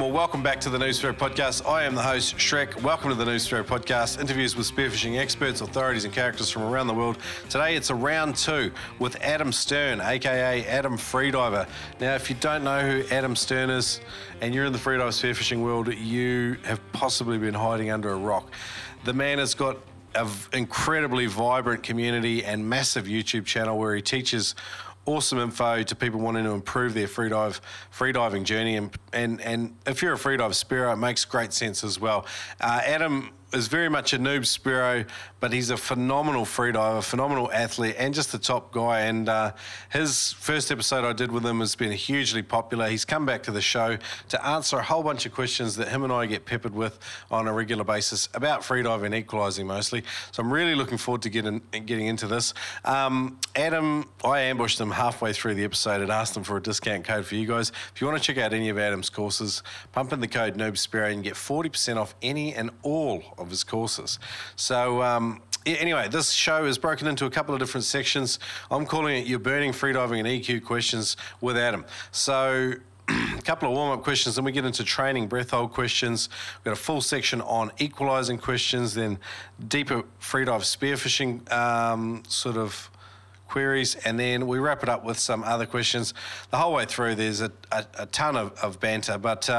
Well, welcome back to the NOOBSPEARO podcast. I am the host, Shrek. Welcome to the NOOBSPEARO podcast, interviews with spearfishing experts, authorities and characters from around the world. Today it's a round two with Adam Stern, aka Adam Freediver. Now, if you don't know who Adam Stern is and you're in the freedive spearfishing world, you have possibly been hiding under a rock. The man has got an incredibly vibrant community and massive YouTube channel where he teaches awesome info to people wanting to improve their freediving journey. And if you're a freedive spearo, it makes great sense as well. Adam is very much a noob spearo, but he's a phenomenal freediver, phenomenal athlete, and just a top guy. And his first episode I did with him has been hugely popular. He's come back to the show to answer a whole bunch of questions that him and I get peppered with on a regular basis about freediving and equalising mostly. So I'm really looking forward to getting into this. Adam, I ambushed him halfway through the episode and asked him for a discount code for you guys. If you want to check out any of Adam's courses, pump in the code NOOBSPEARO and get 40% off any and all of his courses. So anyway, this show is broken into a couple of different sections. I'm calling it Your Burning Freediving and EQ Questions with Adam. So a couple of warm-up questions, then we get into training breath hold questions. We've got a full section on equalising questions, then deeper freedive spearfishing sort of queries, and then we wrap it up with some other questions. The whole way through there's a ton of banter, but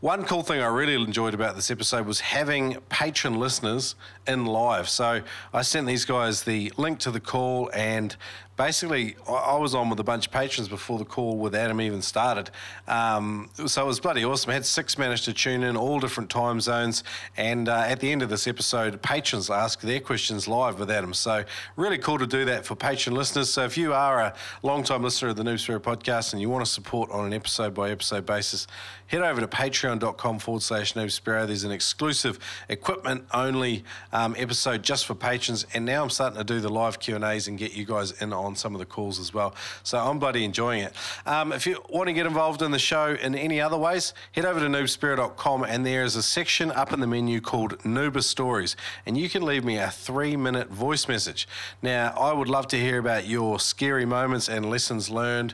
one cool thing I really enjoyed about this episode was having patron listeners in live. So I sent these guys the link to the call, and basically I was on with a bunch of patrons before the call with Adam even started. So it was bloody awesome. I had 6 managed to tune in, all different time zones, and at the end of this episode, patrons ask their questions live with Adam. So really cool to do that for patron listeners. So if you are a long-time listener of the NOOBSPEARO podcast and you want to support on an episode-by-episode basis, head over to patreon.com/NOOBSPEARO. There's an exclusive equipment-only episode just for patrons, and now I'm starting to do the live Q&As and get you guys in on some of the calls as well. So I'm bloody enjoying it. If you want to get involved in the show in any other ways, head over to noobspearo.com, and there is a section up in the menu called Noober Stories, and you can leave me a 3-minute voice message. Now, I would love to hear about your scary moments and lessons learned,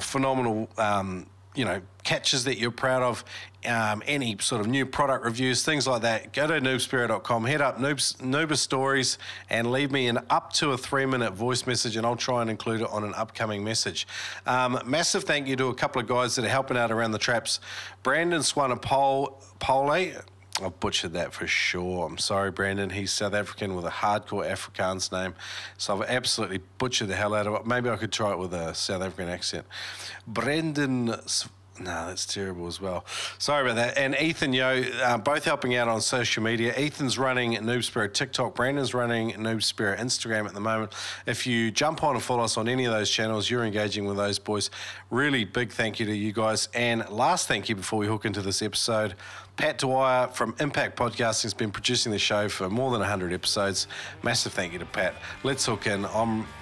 phenomenal catches that you're proud of, any sort of new product reviews, things like that. Go to noobspearo.com, head up Noober Stories, and leave me an up to a 3-minute voice message, and I'll try and include it on an upcoming message. Massive thank you to a couple of guys that are helping out around the traps. Brandon Swanapole. I butchered that for sure. I'm sorry, Brandon. He's South African with a hardcore Afrikaans name. So I've absolutely butchered the hell out of it. Maybe I could try it with a South African accent. Brandon... No, that's terrible as well. Sorry about that. And Ethan Yo, both helping out on social media. Ethan's running NOOBSPEARO TikTok. Brandon's running NOOBSPEARO Instagram at the moment. If you jump on and follow us on any of those channels, you're engaging with those boys. Really big thank you to you guys. And last thank you before we hook into this episode, Pat Dwyer from Impact Podcasting has been producing the show for more than 100 episodes. Massive thank you to Pat. Let's hook in.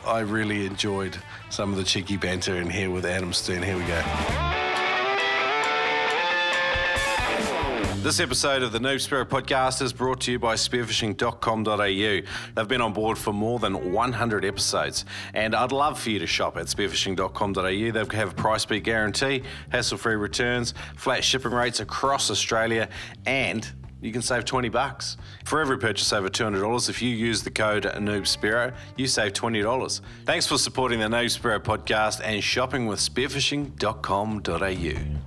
I really enjoyed some of the cheeky banter in here with Adam Stern. Here we go. This episode of the NOOBSPEARO podcast is brought to you by spearfishing.com.au. They've been on board for more than 100 episodes, and I'd love for you to shop at spearfishing.com.au. They have a price beat guarantee, hassle-free returns, flat shipping rates across Australia, and you can save $20. For every purchase over $200, if you use the code NOOBSPEARO, you save $20. Thanks for supporting the NOOBSPEARO podcast and shopping with spearfishing.com.au.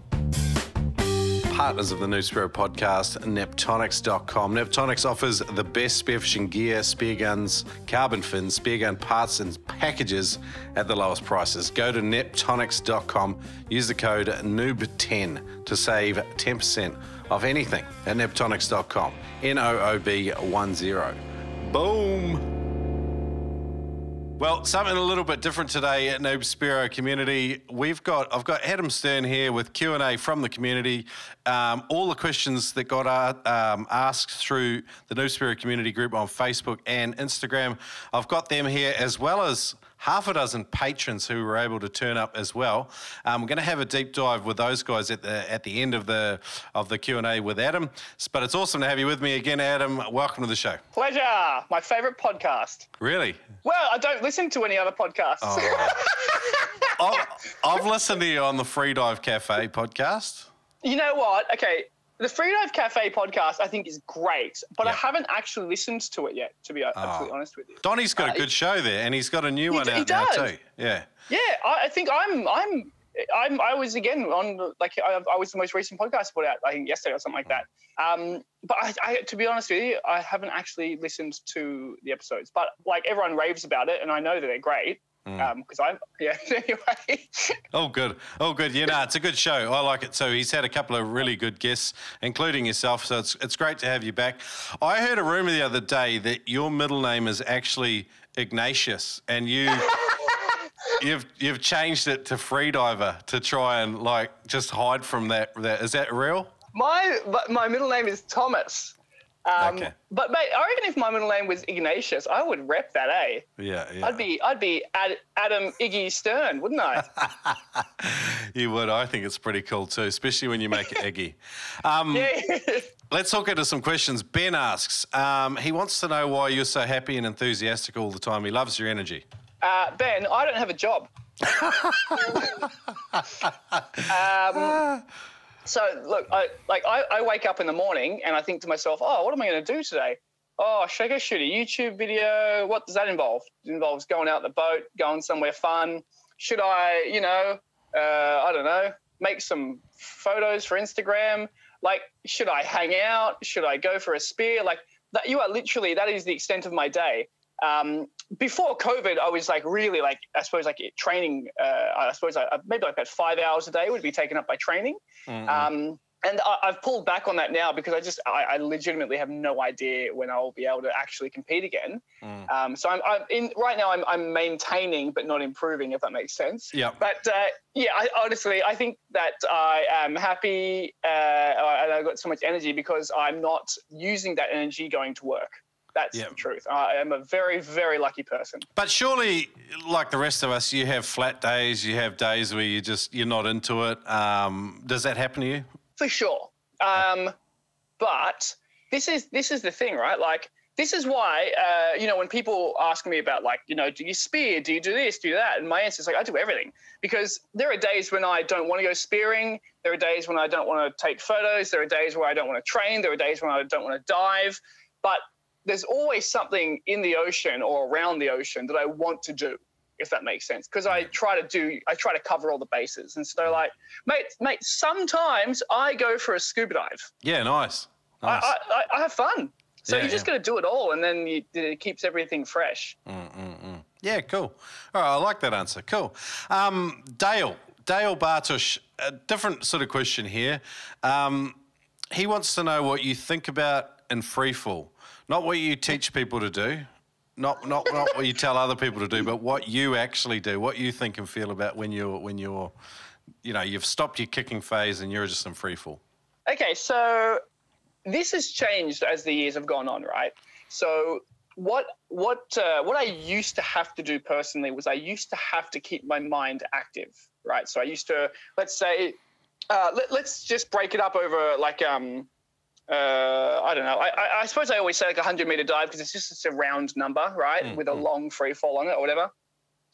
Partners of the NOOBSPEARO podcast, Neptonics.com. Neptonics offers the best spearfishing gear, spear guns, carbon fins, spear gun parts and packages at the lowest prices. Go to Neptonics.com, use the code NOOB10 to save 10% off anything at Neptonics.com. NOOB10. Boom! Well, something a little bit different today at NOOBSPEARO community. I've got Adam Stern here with Q&A from the community. All the questions that got asked through the NOOBSPEARO community group on Facebook and Instagram. I've got them here, as well as half a dozen patrons who were able to turn up as well. We're going to have a deep dive with those guys at the end of the Q&A with Adam. But it's awesome to have you with me again, Adam. Welcome to the show. Pleasure. My favourite podcast. Really? Well, I don't listen to any other podcasts. Oh. I've listened to you on the Freedive Cafe podcast. You know what? Okay, the Freedive Cafe podcast I think is great, but I haven't actually listened to it yet, to be absolutely honest with you. Donnie's got a good show there, and he's got a new one out now too. Yeah. Yeah, I think I was again on I was the most recent podcast put out I think yesterday or something like that. But I to be honest with you, I haven't actually listened to the episodes, but like everyone raves about it, and I know that they're great. Because anyway. Oh, good. Yeah, no, it's a good show. I like it too. He's had a couple of really good guests, including yourself, so it's great to have you back. I heard a rumour the other day that your middle name is actually Ignatius, and you've changed it to Freediver to try and like just hide from that. Is that real? My middle name is Thomas. Okay. But mate, I reckon if my middle name was Ignatius, I would rep that, eh? Yeah. I'd be Adam Iggy Stern, wouldn't I? You would. I think it's pretty cool too, especially when you make it Iggy. Let's hook into some questions. Ben asks, he wants to know why you're so happy and enthusiastic all the time. He loves your energy. Ben, I don't have a job. So look, I wake up in the morning and I think to myself, oh, what am I going to do today? Oh, should I go shoot a YouTube video? What does that involve? It involves going out the boat, going somewhere fun. Should I, I don't know, make some photos for Instagram? Like, should I hang out? Should I go for a spear? Like, that, that is the extent of my day. Before COVID, I was really I suppose training. Maybe like about 5 hours a day would be taken up by training. And I've pulled back on that now because I legitimately have no idea when I'll be able to actually compete again. So right now I'm maintaining but not improving, if that makes sense. Yeah. But honestly, I think that I am happy and I've got so much energy because I'm not using that energy going to work. That's the truth. I am a very, very lucky person. But surely, like the rest of us, you have flat days. You have days where you're not into it. Does that happen to you? For sure. But this is the thing, right? Like, this is why, when people ask me about do you spear? Do you do this? Do you do that? And my answer is I do everything, because there are days when I don't want to go spearing. There are days when I don't want to take photos. There are days where I don't want to train. There are days when I don't want to dive. But there's always something in the ocean or around the ocean that I want to do, if that makes sense. Because I try to cover all the bases. And so mate, sometimes I go for a scuba dive. Yeah, nice. I have fun. So you just got to do it all, and then it keeps everything fresh. Yeah, cool. All right, I like that answer. Cool. Dale Bartush, a different sort of question here. He wants to know what you think about in freefall. Not what you teach people to do, not what you tell other people to do, but what you actually do, what you think and feel about when you're you've stopped your kicking phase and you're just in freefall. Okay, so this has changed as the years have gone on, right? So what I used to have to do personally was I used to have to keep my mind active, right? So I used to, let's say, let's just break it up over I don't know. I suppose I always say 100-meter dive because it's a round number, right? With a long free fall on it or whatever.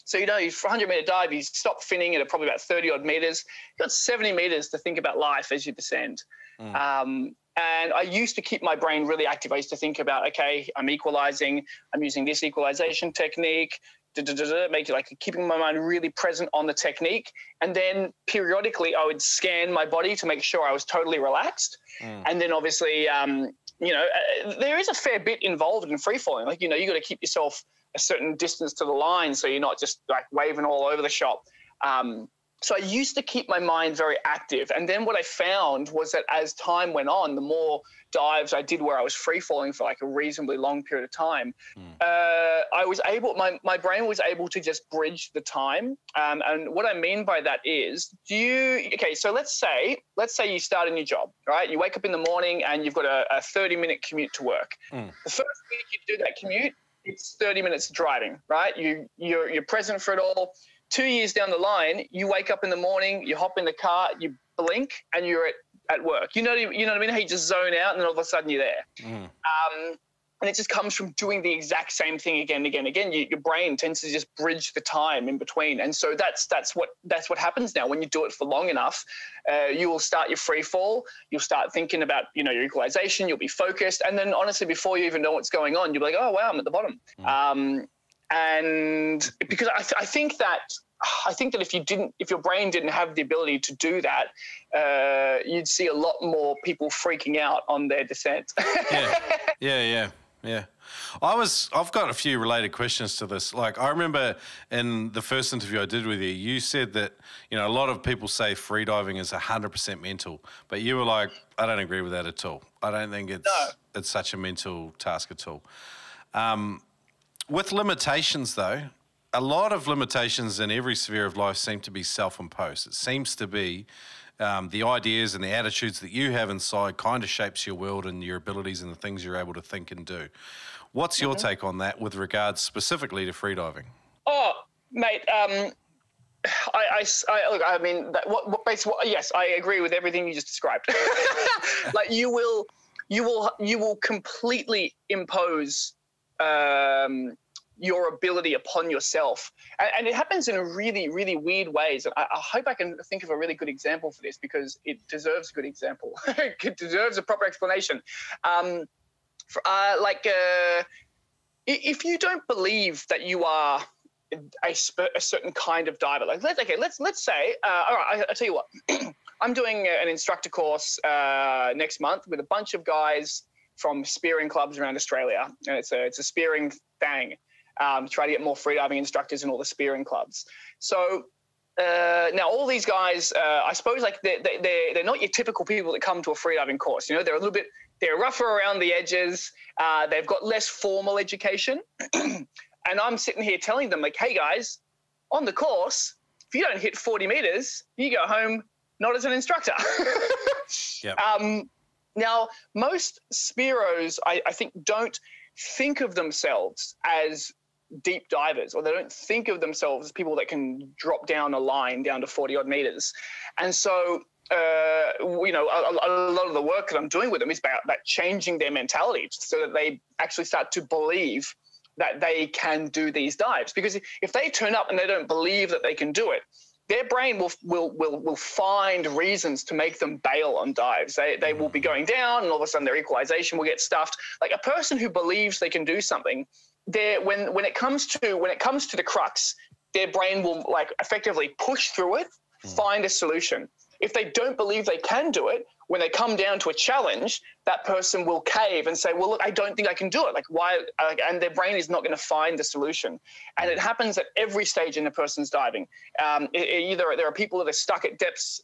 So, you 100-meter dive, you stop finning at probably about 30-odd meters. You've got 70 meters to think about life as you descend. And I used to keep my brain really active. I used to think about, okay, I'm equalizing. I'm using this equalization technique. Make it keeping my mind really present on the technique. And then periodically I would scan my body to make sure I was totally relaxed. And then obviously, there is a fair bit involved in free falling. You got to keep yourself a certain distance to the line so you're not just waving all over the shop. So I used to keep my mind very active. And then what I found was that as time went on, the more dives I did where I was free falling for a reasonably long period of time, I was able, my brain was able to just bridge the time. And what I mean by that is, so let's say you start a new job, right? You wake up in the morning and you've got a 30-minute commute to work. The first week you do that commute, it's 30 minutes of driving, right? You're present for it all. 2 years down the line, you wake up in the morning, you hop in the car, you blink, and you're at work. You know what I mean? How you just zone out, and then all of a sudden you're there. And it just comes from doing the exact same thing again and again and again. Your brain tends to just bridge the time in between. And so that's what happens now. When you do it for long enough, you will start your free fall. You'll start thinking about, your equalization. You'll be focused. And then honestly, before you even know what's going on, you'll be like, oh, wow, I'm at the bottom. And because I think that if your brain didn't have the ability to do that, you'd see a lot more people freaking out on their descent. Yeah. I've got a few related questions to this. Like, I remember in the first interview I did with you, you said that, a lot of people say freediving is 100% mental, but you were like, I don't agree with that at all. I don't think it's such a mental task at all. With limitations, though, a lot of limitations in every sphere of life seem to be self-imposed. It seems to be the ideas and the attitudes that you have inside kind of shapes your world and your abilities and the things you're able to think and do. What's your take on that with regards specifically to freediving? Oh, mate, yes, I agree with everything you just described. Like you will completely impose your ability upon yourself. And it happens in really, really weird ways. And I hope I can think of a really good example for this because it deserves a good example. It deserves a proper explanation. If you don't believe that you are a certain kind of diver, like let's say, all right, I'll tell you what, I'm doing an instructor course next month with a bunch of guys from spearing clubs around Australia. And it's a spearing thing. Try to get more freediving instructors in all the spearing clubs. So now all these guys, I suppose, like they're not your typical people that come to a freediving course. They're rougher around the edges. They've got less formal education. And I'm sitting here telling them, like, hey guys, on the course, if you don't hit 40 meters, you go home not as an instructor. Yep. Now, most Spearos, I think, don't think of themselves as deep divers, or they don't think of themselves as people that can drop down a line down to 40 odd meters. And so, a lot of the work that I'm doing with them is about changing their mentality so that they actually start to believe that they can do these dives. Because if they turn up and they don't believe that they can do it, their brain will find reasons to make them bail on dives. They will be going down, and all of a sudden their equalization will get stuffed. Like a person who believes they can do something, when it comes to the crux, their brain will like effectively push through it, find a solution. If they don't believe they can do it, when they come down to a challenge, that person will cave and say, well, look, I don't think I can do it. Like, why? And their brain is not going to find the solution. And it happens at every stage in a person's diving. Either there are people that are stuck at depths,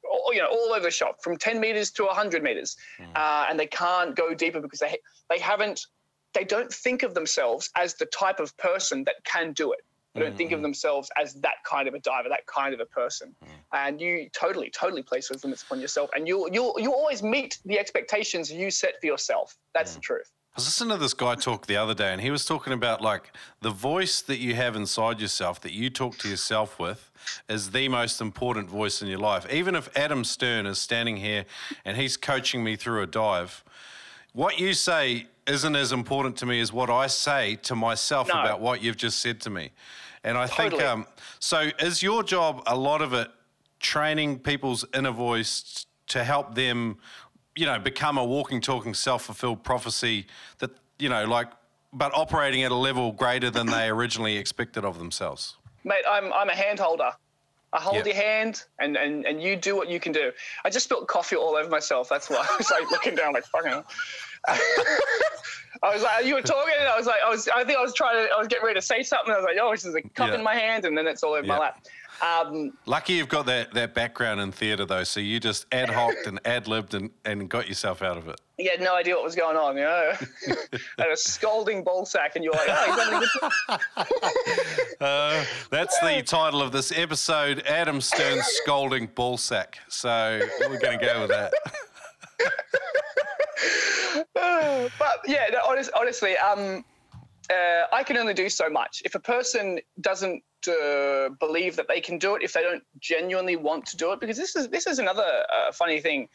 all over the shop, from 10 meters to 100 meters, and they can't go deeper because they don't think of themselves as the type of person that can do it. They don't think of themselves as that kind of a diver, that kind of a person. And you totally place those limits upon yourself. And you'll always meet the expectations you set for yourself. That's the truth. I was listening to this guy talk the other day, and he was talking about like the voice that you have inside yourself that you talk to yourself with is the most important voice in your life. Even if Adam Stern is standing here and he's coaching me through a dive, what you say isn't as important to me as what I say to myself about what you've just said to me. And I think, so is your job, a lot of it, training people's inner voice to help them, become a walking, talking, self-fulfilled prophecy that, but operating at a level greater than they originally expected of themselves? Mate, I'm a hand holder. I hold your hand and you do what you can do. I just spilled coffee all over myself. That's why I was like looking down like fucking. I was like, you were talking, and I was getting ready to say something. I was like, oh, this is a cup in my hand, and then it's all over my lap. Lucky you've got that background in theatre though, so you just ad-hoc'd and ad-libbed and got yourself out of it. You had no idea what was going on, Had a scalding ballsack, and you're like, oh, he's having a good That's the title of this episode, Adam Stern's Scalding Ballsack. So we're going to go with that. But yeah, no, honestly, I can only do so much. If a person doesn't believe that they can do it, if they don't genuinely want to do it, because this is another funny thing.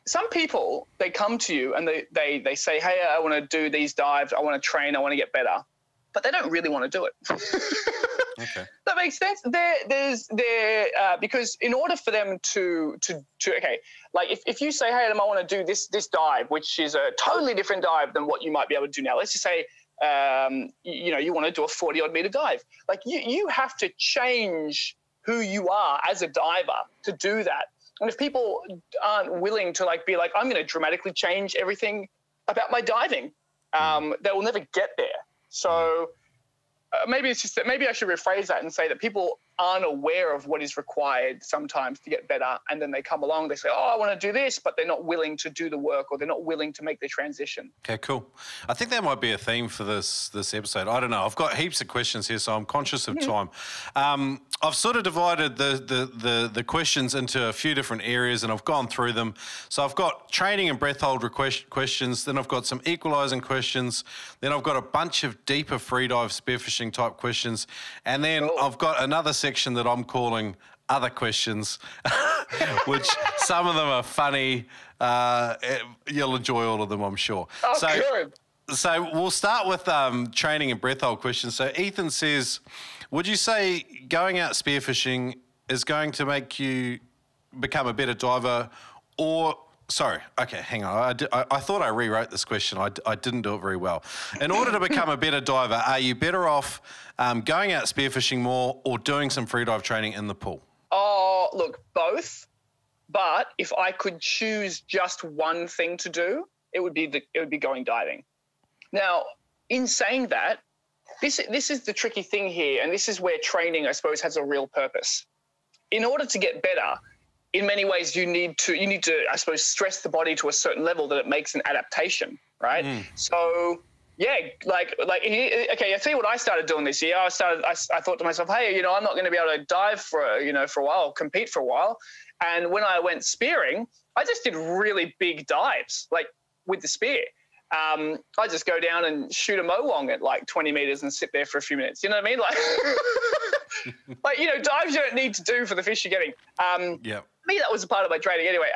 some people, they come to you and they say, hey, I want to do these dives. I want to train. I want to get better. But they don't really want to do it. Okay. That makes sense. Because in order for them to okay, like if you say, hey, Adam, I want to do this dive, which is a totally different dive than what you might be able to do now. Let's just say, you want to do a 40-odd meter dive. Like you have to change who you are as a diver to do that. And if people aren't willing to be like, I'm going to dramatically change everything about my diving, they will never get there. So maybe it's just that maybe I should rephrase that and say that people aren't aware of what is required sometimes to get better, and then they come along, they say, oh, I want to do this, but they're not willing to do the work, or they're not willing to make the transition. Okay, cool. I think that might be a theme for this episode. I don't know. I've got heaps of questions here, so I'm conscious of time. I've sort of divided the questions into a few different areas, and I've gone through them. So I've got training and breath hold questions, then I've got some equalising questions, then I've got a bunch of deeper freedive spearfishing type questions, and then I've got another section that I'm calling other questions, which some of them are funny. You'll enjoy all of them, I'm sure. Oh, good. So we'll start with training and breath hold questions. So Ethan says, would you say going out spearfishing is going to make you become a better diver, or... Sorry, okay, hang on. I thought I rewrote this question. I didn't do it very well. In order to become a better diver, are you better off going out spearfishing more or doing some freedive training in the pool? Oh, look, both. But if I could choose just one thing to do, it would be going diving. Now, in saying that, this is the tricky thing here, and this is where training, I suppose, has a real purpose. In order to get better, in many ways, you need to, I suppose, stress the body to a certain level that it makes an adaptation, right? So, yeah, okay, I tell you what I started doing this year. I thought to myself, hey, I'm not going to be able to dive for a while, compete for a while. And when I went spearing, I just did really big dives, like with the spear. I just go down and shoot a mowong at 20 meters and sit there for a few minutes. You know what I mean? Dives you don't need to do for the fish you're getting. Yeah. Me, that was a part of my training anyway.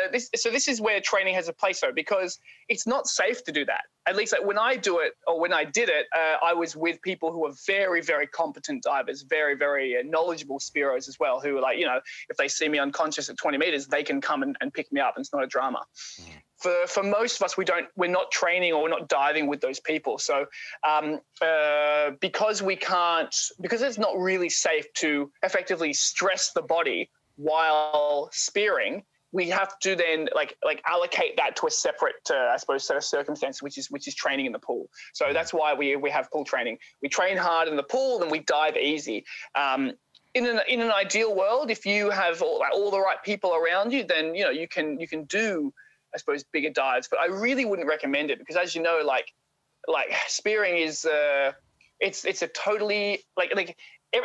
This is where training has a place, though, because it's not safe to do that. At least when I do it, or when I did it, I was with people who are very, very competent divers, very, very knowledgeable spearos as well, who are if they see me unconscious at 20 meters, they can come and pick me up. And it's not a drama. For most of us, we're not training or we're not diving with those people. So because it's not really safe to effectively stress the body while spearing, we have to then allocate that to a separate, I suppose, set of circumstances, which is training in the pool. So that's why we have pool training. We train hard in the pool, then we dive easy. In an ideal world, if you have all the right people around you, then you can do, I suppose, bigger dives. But I really wouldn't recommend it because, as you know, spearing is it's a totally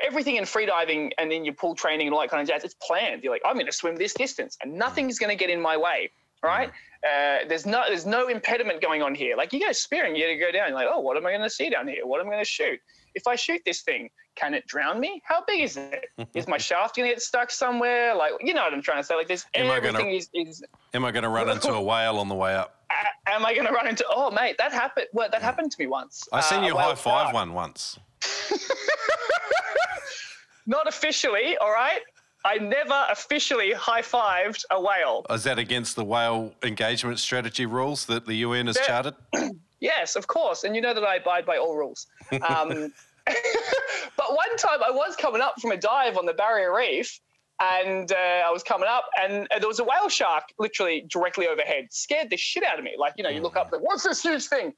everything in freediving and in your pool training and all that kind of jazz, it's planned. You're like, I'm going to swim this distance and nothing's going to get in my way, right? There's no impediment going on here. You go spearing, you go down, you're like, oh, what am I going to see down here? What am I going to shoot? If I shoot this thing, can it drown me? How big is it? Is my shaft going to get stuck somewhere? You know what I'm trying to say? Am I going to run into a whale on the way up? Am I going to run into, oh, mate, that happened. Well, that happened to me once. I seen you high five one once. Not officially, all right? I never officially high-fived a whale. Is that against the whale engagement strategy rules that the UN has charted? Yes, of course. And you know that I abide by all rules. But one time I was coming up from a dive on the Barrier Reef, and I was coming up, and there was a whale shark literally directly overhead. Scared the shit out of me. You look up, what's this huge thing?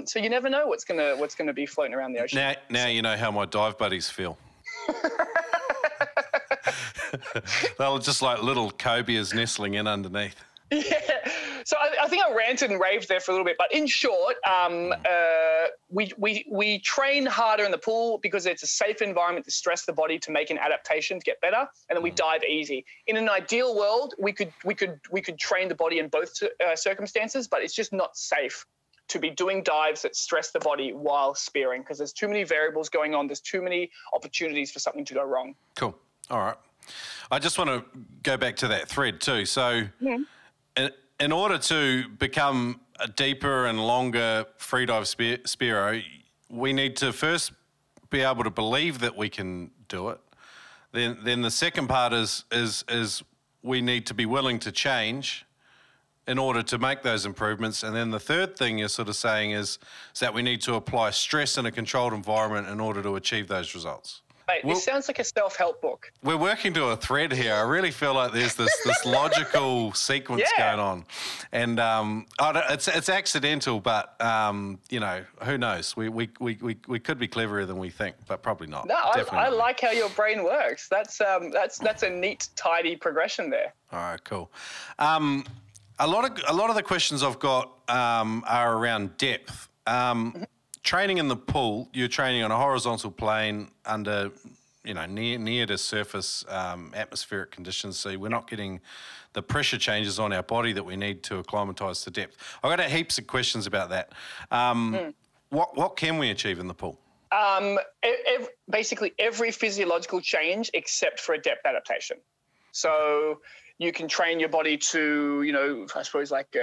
So you never know what's gonna be floating around the ocean. Now you know how my dive buddies feel. They're just like little cobias nestling in underneath. Yeah. So I think I ranted and raved there for a little bit, but in short, we train harder in the pool because it's a safe environment to stress the body to make an adaptation to get better, and then we dive easy. In an ideal world, we could train the body in both circumstances, but it's just not safe to be doing dives that stress the body while spearing because there's too many variables going on. There's too many opportunities for something to go wrong. Cool. All right. I just want to go back to that thread too. So in order to become a deeper and longer freedive spearo, we need to first be able to believe that we can do it. Then the second part is we need to be willing to change in order to make those improvements. And then the third thing you're sort of saying is that we need to apply stress in a controlled environment in order to achieve those results. Mate, this sounds like a self-help book. We're working to a thread here. I really feel like there's this logical sequence going on. And it's accidental, but, you know, who knows? We could be cleverer than we think, but probably not. No, I like how your brain works. That's a neat, tidy progression there. All right, cool. A lot of the questions I've got are around depth. Training in the pool, you're training on a horizontal plane under, you know, near to surface atmospheric conditions, so we're not getting the pressure changes on our body that we need to acclimatise to depth. I've got heaps of questions about that. What can we achieve in the pool? Basically every physiological change except for a depth adaptation. So you can train your body to, you know, I suppose like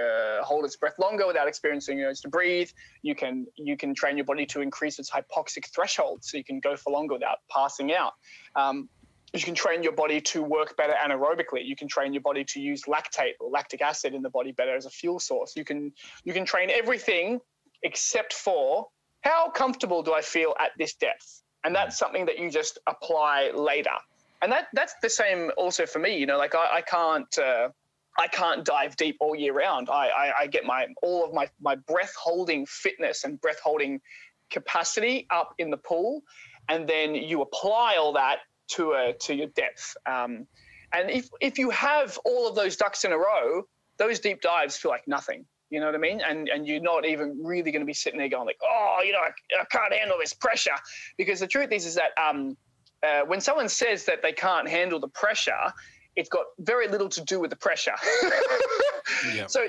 hold its breath longer without experiencing urge to breathe. You can train your body to increase its hypoxic threshold, so you can go for longer without passing out. You can train your body to work better anaerobically. You can train your body to use lactate or lactic acid in the body better as a fuel source. You can train everything except for how comfortable do I feel at this depth, and that's something that you just apply later. And that's the same also for me, you know, like I can't dive deep all year round. I get all of my breath holding fitness and breath holding capacity up in the pool, and then you apply all that to your depth. And if you have all of those ducks in a row, those deep dives feel like nothing. You know what I mean? And you're not even really going to be sitting there going like, oh, you know, I can't handle this pressure, because the truth is that when someone says that they can't handle the pressure, it's got very little to do with the pressure. Yep. So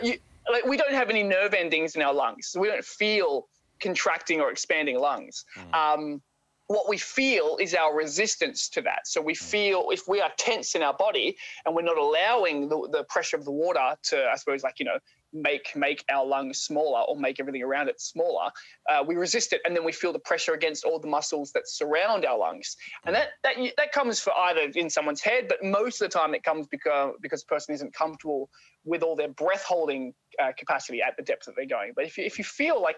we don't have any nerve endings in our lungs. So we don't feel contracting or expanding lungs. What we feel is our resistance to that. So we feel if we are tense in our body and we're not allowing the pressure of the water to, I suppose, like, you know, make our lungs smaller or make everything around it smaller, we resist it, and then we feel the pressure against all the muscles that surround our lungs. And that comes for either in someone's head, but most of the time it comes because the person isn't comfortable with all their breath holding capacity at the depth that they're going. But if you feel like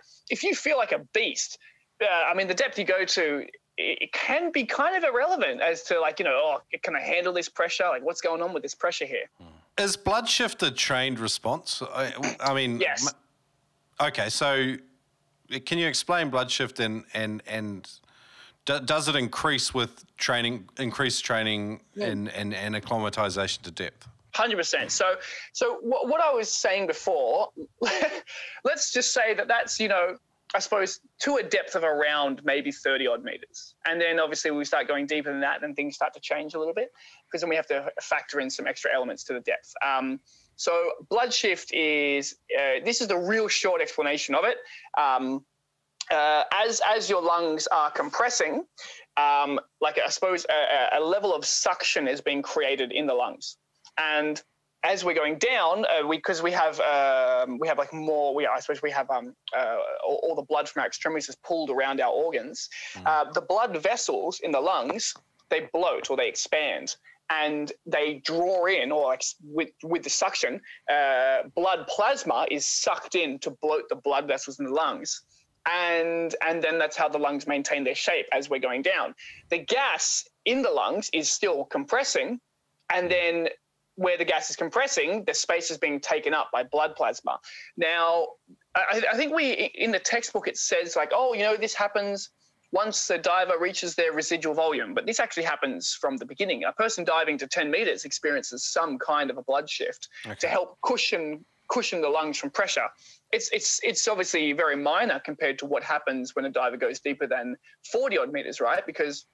a beast, I mean, the depth you go to, it can be kind of irrelevant as to, like, you know, oh, can I handle this pressure? Like, what's going on with this pressure here? Is bloodshift a trained response? I mean, yes. Okay, so can you explain bloodshift and does it increase with increased training and acclimatization to depth? 100%. So what I was saying before, let's just say that's, you know, I suppose to a depth of around maybe 30 odd meters. And then obviously we start going deeper than that, then things start to change a little bit, because then we have to factor in some extra elements to the depth. So bloodshift is, this is the real short explanation of it. As your lungs are compressing, like I suppose a level of suction is being created in the lungs. And as we're going down, because we have like more, I suppose we have all the blood from our extremities is pulled around our organs. The blood vessels in the lungs, they bloat or they expand, and they draw in, or like with the suction, blood plasma is sucked in to bloat the blood vessels in the lungs. And then that's how the lungs maintain their shape as we're going down. The gas in the lungs is still compressing, and then where the gas is compressing, the space is being taken up by blood plasma. Now, I think in the textbook it says like, oh, you know, this happens once the diver reaches their residual volume, but this actually happens from the beginning. A person diving to 10 meters experiences some kind of a blood shift to help cushion the lungs from pressure. It's obviously very minor compared to what happens when a diver goes deeper than 40 odd meters, right? Because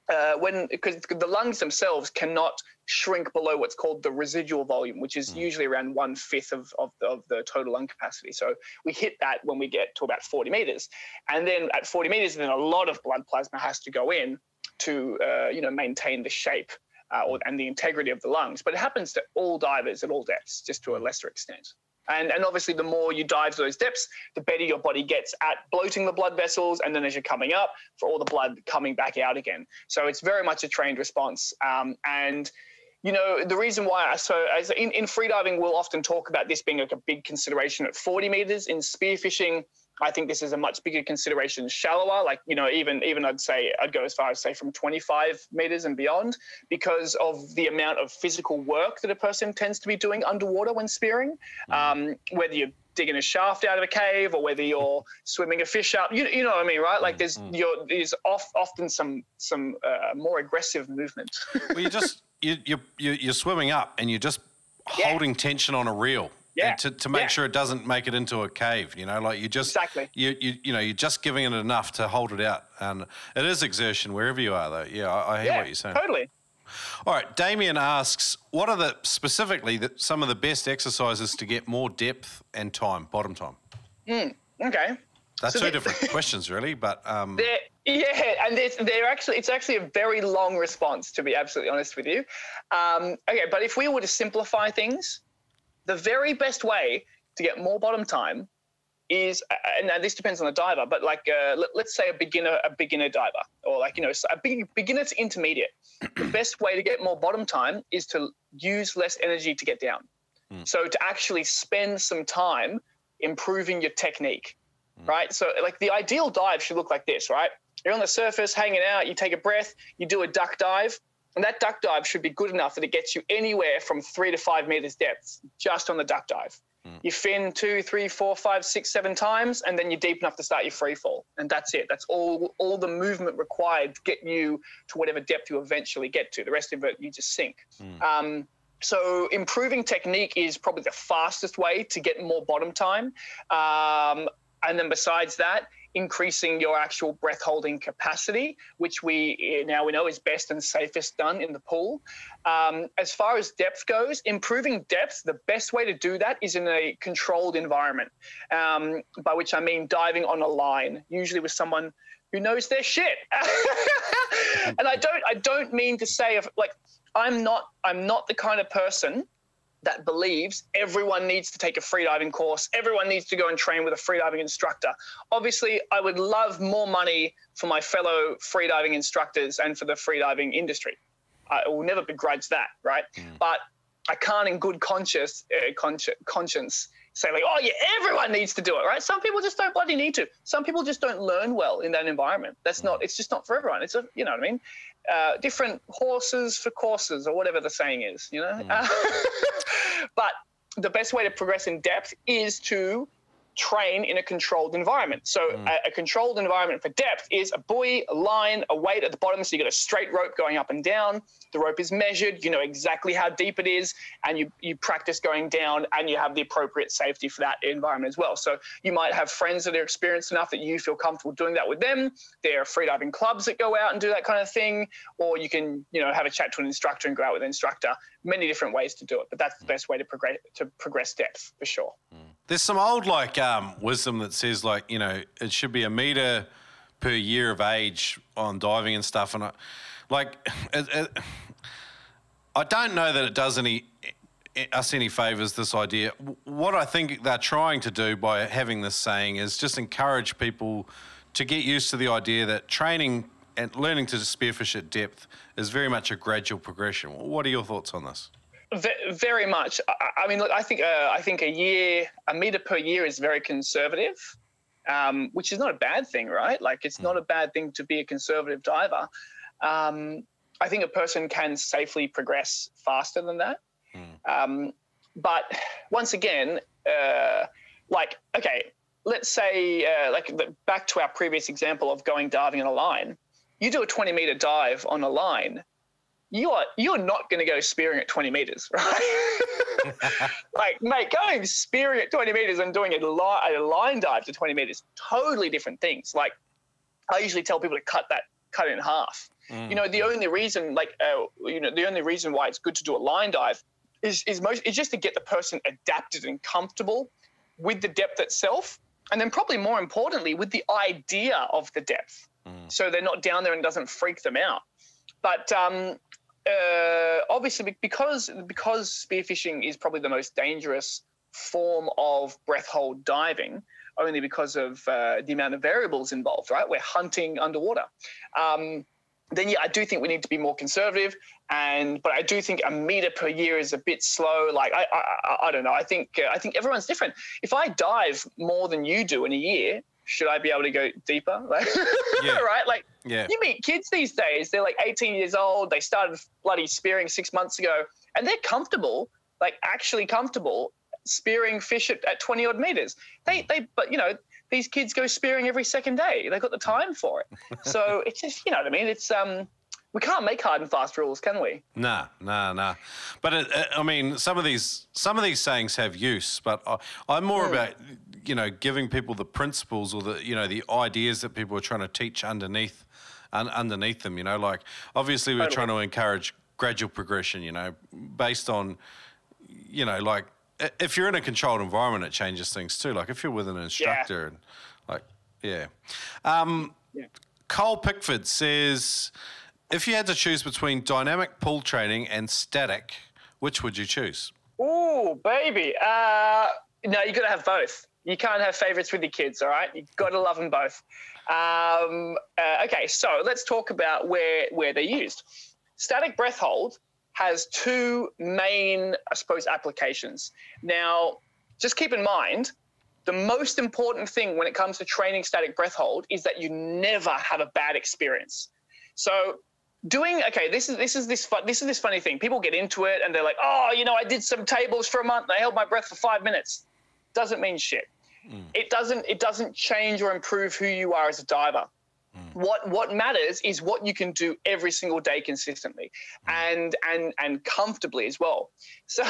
the lungs themselves cannot shrink below what's called the residual volume, which is usually around 1/5 of the total lung capacity. So we hit that when we get to about 40 meters. And then at 40 meters, then a lot of blood plasma has to go in to, maintain the shape and the integrity of the lungs. But it happens to all divers at all depths, just to a lesser extent. And obviously, the more you dive to those depths, the better your body gets at bloating the blood vessels. And then as you're coming up, for all the blood coming back out again. So it's very much a trained response. And you know, the reason why, in freediving, we'll often talk about this being like a big consideration at 40 meters. In spearfishing, I think this is a much bigger consideration shallower, like, you know, even I'd go as far as say from 25 meters and beyond, because of the amount of physical work that a person tends to be doing underwater when spearing, whether you're digging a shaft out of a cave or whether you're swimming a fish up, you know what I mean, right? Like there's often some more aggressive movement. Well, you're swimming up and you're just holding tension on a reel. Yeah. To make sure it doesn't make it into a cave, you know, like you just you're just giving it enough to hold it out, and it is exertion wherever you are, though. Yeah, I hear what you're saying. Totally. All right, Damian asks, what are some of the best exercises to get more depth and time, bottom time? Okay. That's two different questions, really, but and it's actually a very long response, to be absolutely honest with you. Okay, but if we were to simplify things, the very best way to get more bottom time is, and this depends on the diver, but like let's say a beginner diver, or like, you know, a beginner to intermediate. The best way to get more bottom time is to use less energy to get down. So to actually spend some time improving your technique, right? So like the ideal dive should look like this, right? You're on the surface hanging out, you take a breath, you do a duck dive. And that duck dive should be good enough that it gets you anywhere from 3 to 5 meters depth just on the duck dive. You fin 2, 3, 4, 5, 6, 7 times, and then you're deep enough to start your free fall. And that's it. That's all the movement required to get you to whatever depth you eventually get to. The rest of it, you just sink. So improving technique is probably the fastest way to get more bottom time. And then besides that, increasing your actual breath holding capacity, which we know is best and safest done in the pool. As far as depth goes, improving depth, the best way to do that is in a controlled environment, by which I mean diving on a line, usually with someone who knows their shit. And I don't mean to say I'm not the kind of person that believes everyone needs to take a freediving course, everyone needs to go and train with a freediving instructor. Obviously, I would love more money for my fellow freediving instructors and for the freediving industry. I will never begrudge that, right? But I can't in good conscience say like, oh yeah, everyone needs to do it, right? Some people just don't bloody need to. Some people just don't learn well in that environment. It's just not for everyone. You know what I mean? Different horses for courses, or whatever the saying is, you know? But the best way to progress in depth is to train in a controlled environment. So a controlled environment for depth is a buoy, a line, a weight at the bottom. So you got a straight rope going up and down. The rope is measured. You know exactly how deep it is, and you practice going down, and you have the appropriate safety for that environment as well. So you might have friends that are experienced enough that you feel comfortable doing that with them. There are freediving clubs that go out and do that kind of thing, or you can, you know, have a chat to an instructor and go out with an instructor. Many different ways to do it, but that's the best way to progress depth for sure. There's some old wisdom that says it should be 1 meter per year of age on diving and stuff, and I don't know that it does us any favours, this idea. What I think they're trying to do by having this saying is just encourage people to get used to the idea that training and learning to spearfish at depth is very much a gradual progression. What are your thoughts on this? Very much. I mean, look, I think 1 meter per year is very conservative, which is not a bad thing, right? Like, it's not a bad thing to be a conservative diver. I think a person can safely progress faster than that. But once again, let's say, back to our previous example of going diving on a line. You do a 20-meter dive on a line, you're not going to go spearing at 20 meters, right? Like, mate, going spearing at 20 meters and doing a line dive to 20 meters, totally different things. Like, I usually tell people to cut it in half. You know, the only reason, the only reason why it's good to do a line dive is just to get the person adapted and comfortable with the depth itself, and then probably more importantly with the idea of the depth, so they're not down there and it doesn't freak them out. But obviously, because spearfishing is probably the most dangerous form of breath hold diving, only because of the amount of variables involved, right? We're hunting underwater. Then, yeah, I do think we need to be more conservative, but I do think a meter per year is a bit slow. Like, I don't know. I think everyone's different. If I dive more than you do in a year, should I be able to go deeper? Like, yeah. Right? Like, yeah. You meet kids these days, they're like 18 years old. They started bloody spearing 6 months ago, and they're comfortable, like actually comfortable, spearing fish at 20 odd meters. But you know, these kids go spearing every second day. They've got the time for it. So it's just, you know what I mean? It's we can't make hard and fast rules, can we? Nah. But I mean, some of these sayings have use, but I'm more about, you know, giving people the principles or the, you know, the ideas that people are trying to teach underneath them. You know, like obviously we're trying to encourage gradual progression. You know, based on, you know, like if you're in a controlled environment, it changes things too. Like if you're with an instructor, and like Cole Pickford says, if you had to choose between dynamic pull training and static, which would you choose? Ooh, baby. No, you got to have both. You can't have favorites with your kids, all right? You've got to love them both. Okay, so let's talk about where they're used. Static breath hold has two main, I suppose, applications. Now, just keep in mind, the most important thing when it comes to training static breath hold is that you never have a bad experience. So this is this funny thing. People get into it and they're like, oh, you know, I did some tables for a month and I held my breath for 5 minutes. Doesn't mean shit. It doesn't change or improve who you are as a diver. What matters is what you can do every single day consistently and comfortably as well. So,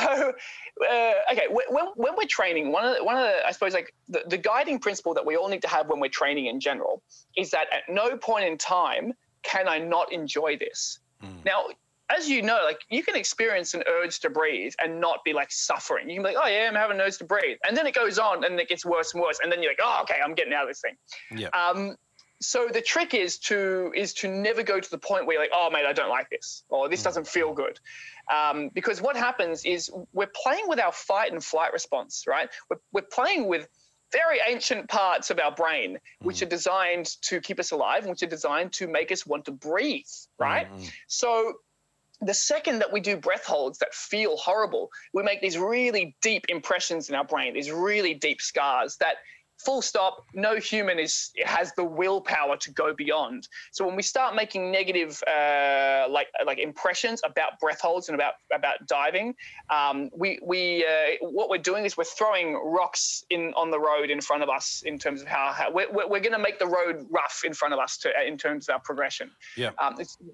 okay, when we're training, one of the I suppose like the guiding principle that we all need to have when we're training in general is that at no point in time can I not enjoy this. Now, as you know, like you can experience an urge to breathe and not be like suffering. You can be like, oh yeah, I'm having an urge to breathe, and then it goes on and it gets worse and worse, and then you're like, oh okay, I'm getting out of this thing. Yeah. So the trick is to never go to the point where you're like, oh, mate, I don't like this, or this doesn't feel good. Because what happens is we're playing with our fight and flight response, right? We're playing with very ancient parts of our brain, which are designed to keep us alive, and which are designed to make us want to breathe, right? So the second that we do breath holds that feel horrible, we make these really deep impressions in our brain, these really deep scars that, full stop, no human has the willpower to go beyond. So when we start making negative like impressions about breath holds and about diving, what we're doing is we're throwing rocks on the road in front of us in terms of how we're going to make the road rough in front of us in terms of our progression. Yeah.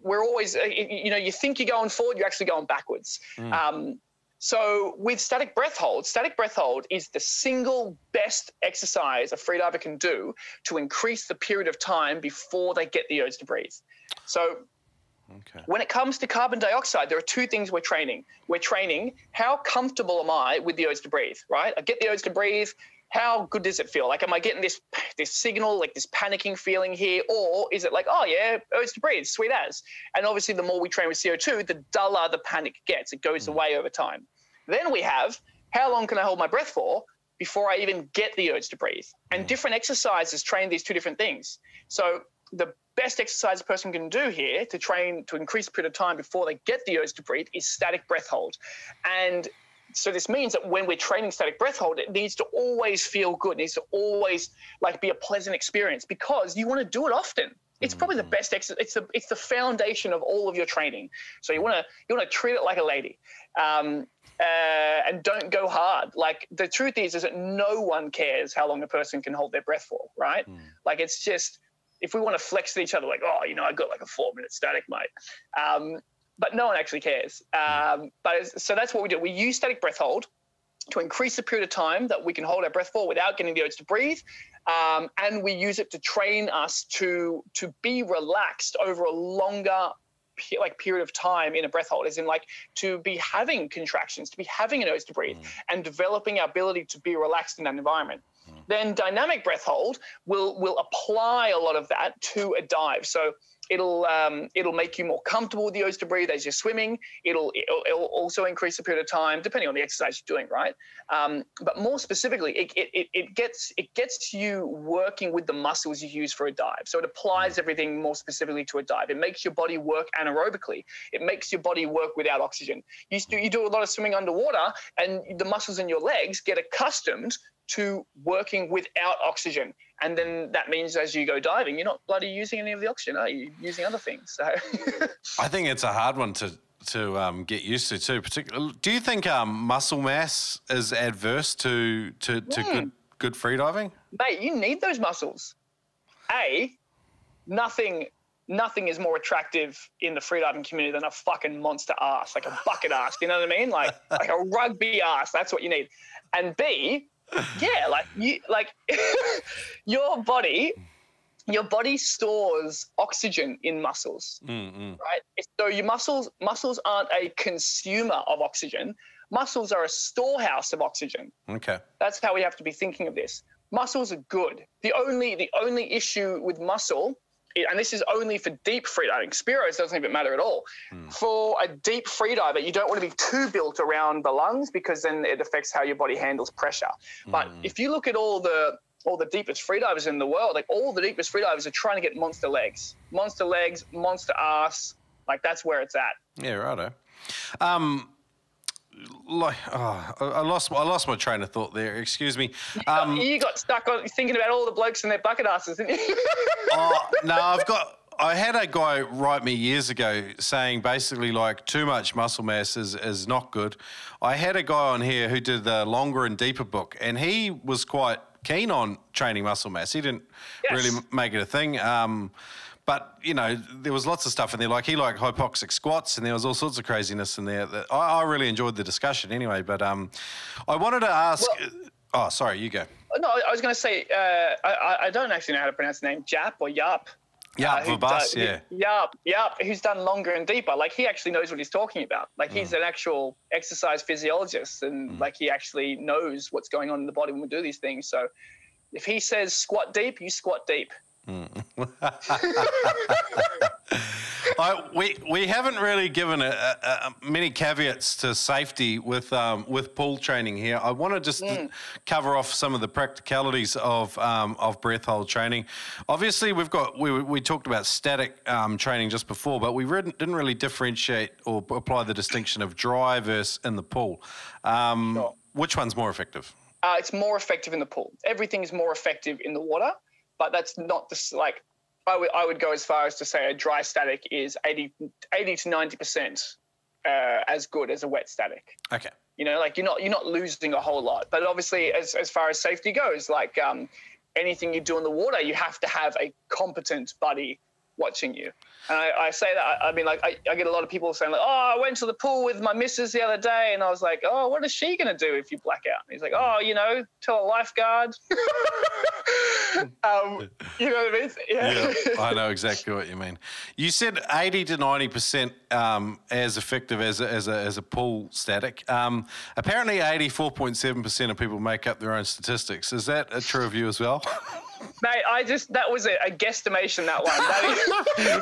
We're always you think you're going forward, you're actually going backwards. So with static breath hold is the single best exercise a freediver can do to increase the period of time before they get the urge to breathe. So when it comes to carbon dioxide, there are two things we're training. We're training how comfortable am I with the urge to breathe, right? I get the urge to breathe. How good does it feel? Like, am I getting this signal, like this panicking feeling here? Or is it like, oh yeah, urge to breathe, sweet as. And obviously the more we train with CO2, the duller the panic gets. It goes away over time. Then we have, how long can I hold my breath for before I even get the urge to breathe? And different exercises train these two different things. So the best exercise a person can do here to train to increase the period of time before they get the urge to breathe is static breath hold. And so this means that when we're training static breath hold, it needs to always feel good. It needs to always like be a pleasant experience because you want to do it often. It's probably the best exercise. It's the foundation of all of your training. So you want to treat it like a lady, and don't go hard. Like the truth is that no one cares how long a person can hold their breath for, right? Like it's just if we want to flex at each other, like I got like a 4-minute static, mate. But no one actually cares. So that's what we do. We use static breath hold to increase the period of time that we can hold our breath for without getting the urge to breathe. And we use it to train us to be relaxed over a longer period of time in a breath hold, as in like to be having contractions, to be having an urge to breathe and developing our ability to be relaxed in that environment. Then dynamic breath hold will apply a lot of that to a dive. So it'll make you more comfortable with the oyster breathe as you're swimming. It'll also increase the period of time depending on the exercise you're doing, right? But more specifically, it gets you working with the muscles you use for a dive. So it applies everything more specifically to a dive. It makes your body work anaerobically. It makes your body work without oxygen. You do a lot of swimming underwater, and the muscles in your legs get accustomed to working without oxygen. And then that means as you go diving, you're not bloody using any of the oxygen, are you? You're using other things. So I think it's a hard one to get used to too. Particularly, do you think muscle mass is adverse to good freediving? Mate, you need those muscles. Nothing is more attractive in the freediving community than a fucking monster ass, like a bucket ass. You know what I mean? Like a rugby ass. That's what you need. And B, yeah, your body stores oxygen in muscles, right? So your muscles aren't a consumer of oxygen. Muscles are a storehouse of oxygen. Okay. That's how we have to be thinking of this. Muscles are good. The only issue with muscle, and this is only for deep freediving. Spearos doesn't even matter at all. For a deep freediver, you don't want to be too built around the lungs because then it affects how your body handles pressure. But if you look at all the deepest freedivers in the world, like all the deepest freedivers are trying to get monster legs, monster ass. Like that's where it's at. Yeah, righto. I lost my train of thought there. Excuse me. You got stuck on thinking about all the blokes and their bucket asses, didn't you? No, I had a guy write me years ago saying basically like too much muscle mass is not good. I had a guy on here who did the longer and deeper book, and he was quite keen on training muscle mass. He didn't really make it a thing. But, you know, there was lots of stuff in there. Like, he liked hypoxic squats, and there was all sorts of craziness in there. That I really enjoyed the discussion anyway. But I wanted to ask... oh, sorry, you go. No, I was going to say, I don't actually know how to pronounce the name, Jap or Yap. Yap, Yap, who's done longer and deeper. Like, he actually knows what he's talking about. Like, he's an actual exercise physiologist, and, like, he actually knows what's going on in the body when we do these things. So if he says squat deep, you squat deep. We haven't really given many caveats to safety with pool training here. I want to just cover off some of the practicalities of breath hold training. Obviously, we talked about static training just before, but we didn't really differentiate or apply the distinction of dry versus in the pool. Sure. Which one's more effective? It's more effective in the pool. Everything's more effective in the water. But that's not the like. I would go as far as to say a dry static is 80 to 90% as good as a wet static. Okay. You know, like you're not losing a whole lot. But obviously, as far as safety goes, like anything you do in the water, you have to have a competent buddy watching you. And I say that, I mean, like, I get a lot of people saying, like, oh, I went to the pool with my missus the other day, and I was like, oh, what is she going to do if you black out? And he's like, oh, you know, tell a lifeguard. You know what I mean? Yeah, I know exactly what you mean. You said 80 to 90% as effective as a pool static. Apparently 84.7% of people make up their own statistics. Is that a true of you as well? Mate, that was a guesstimation, that one.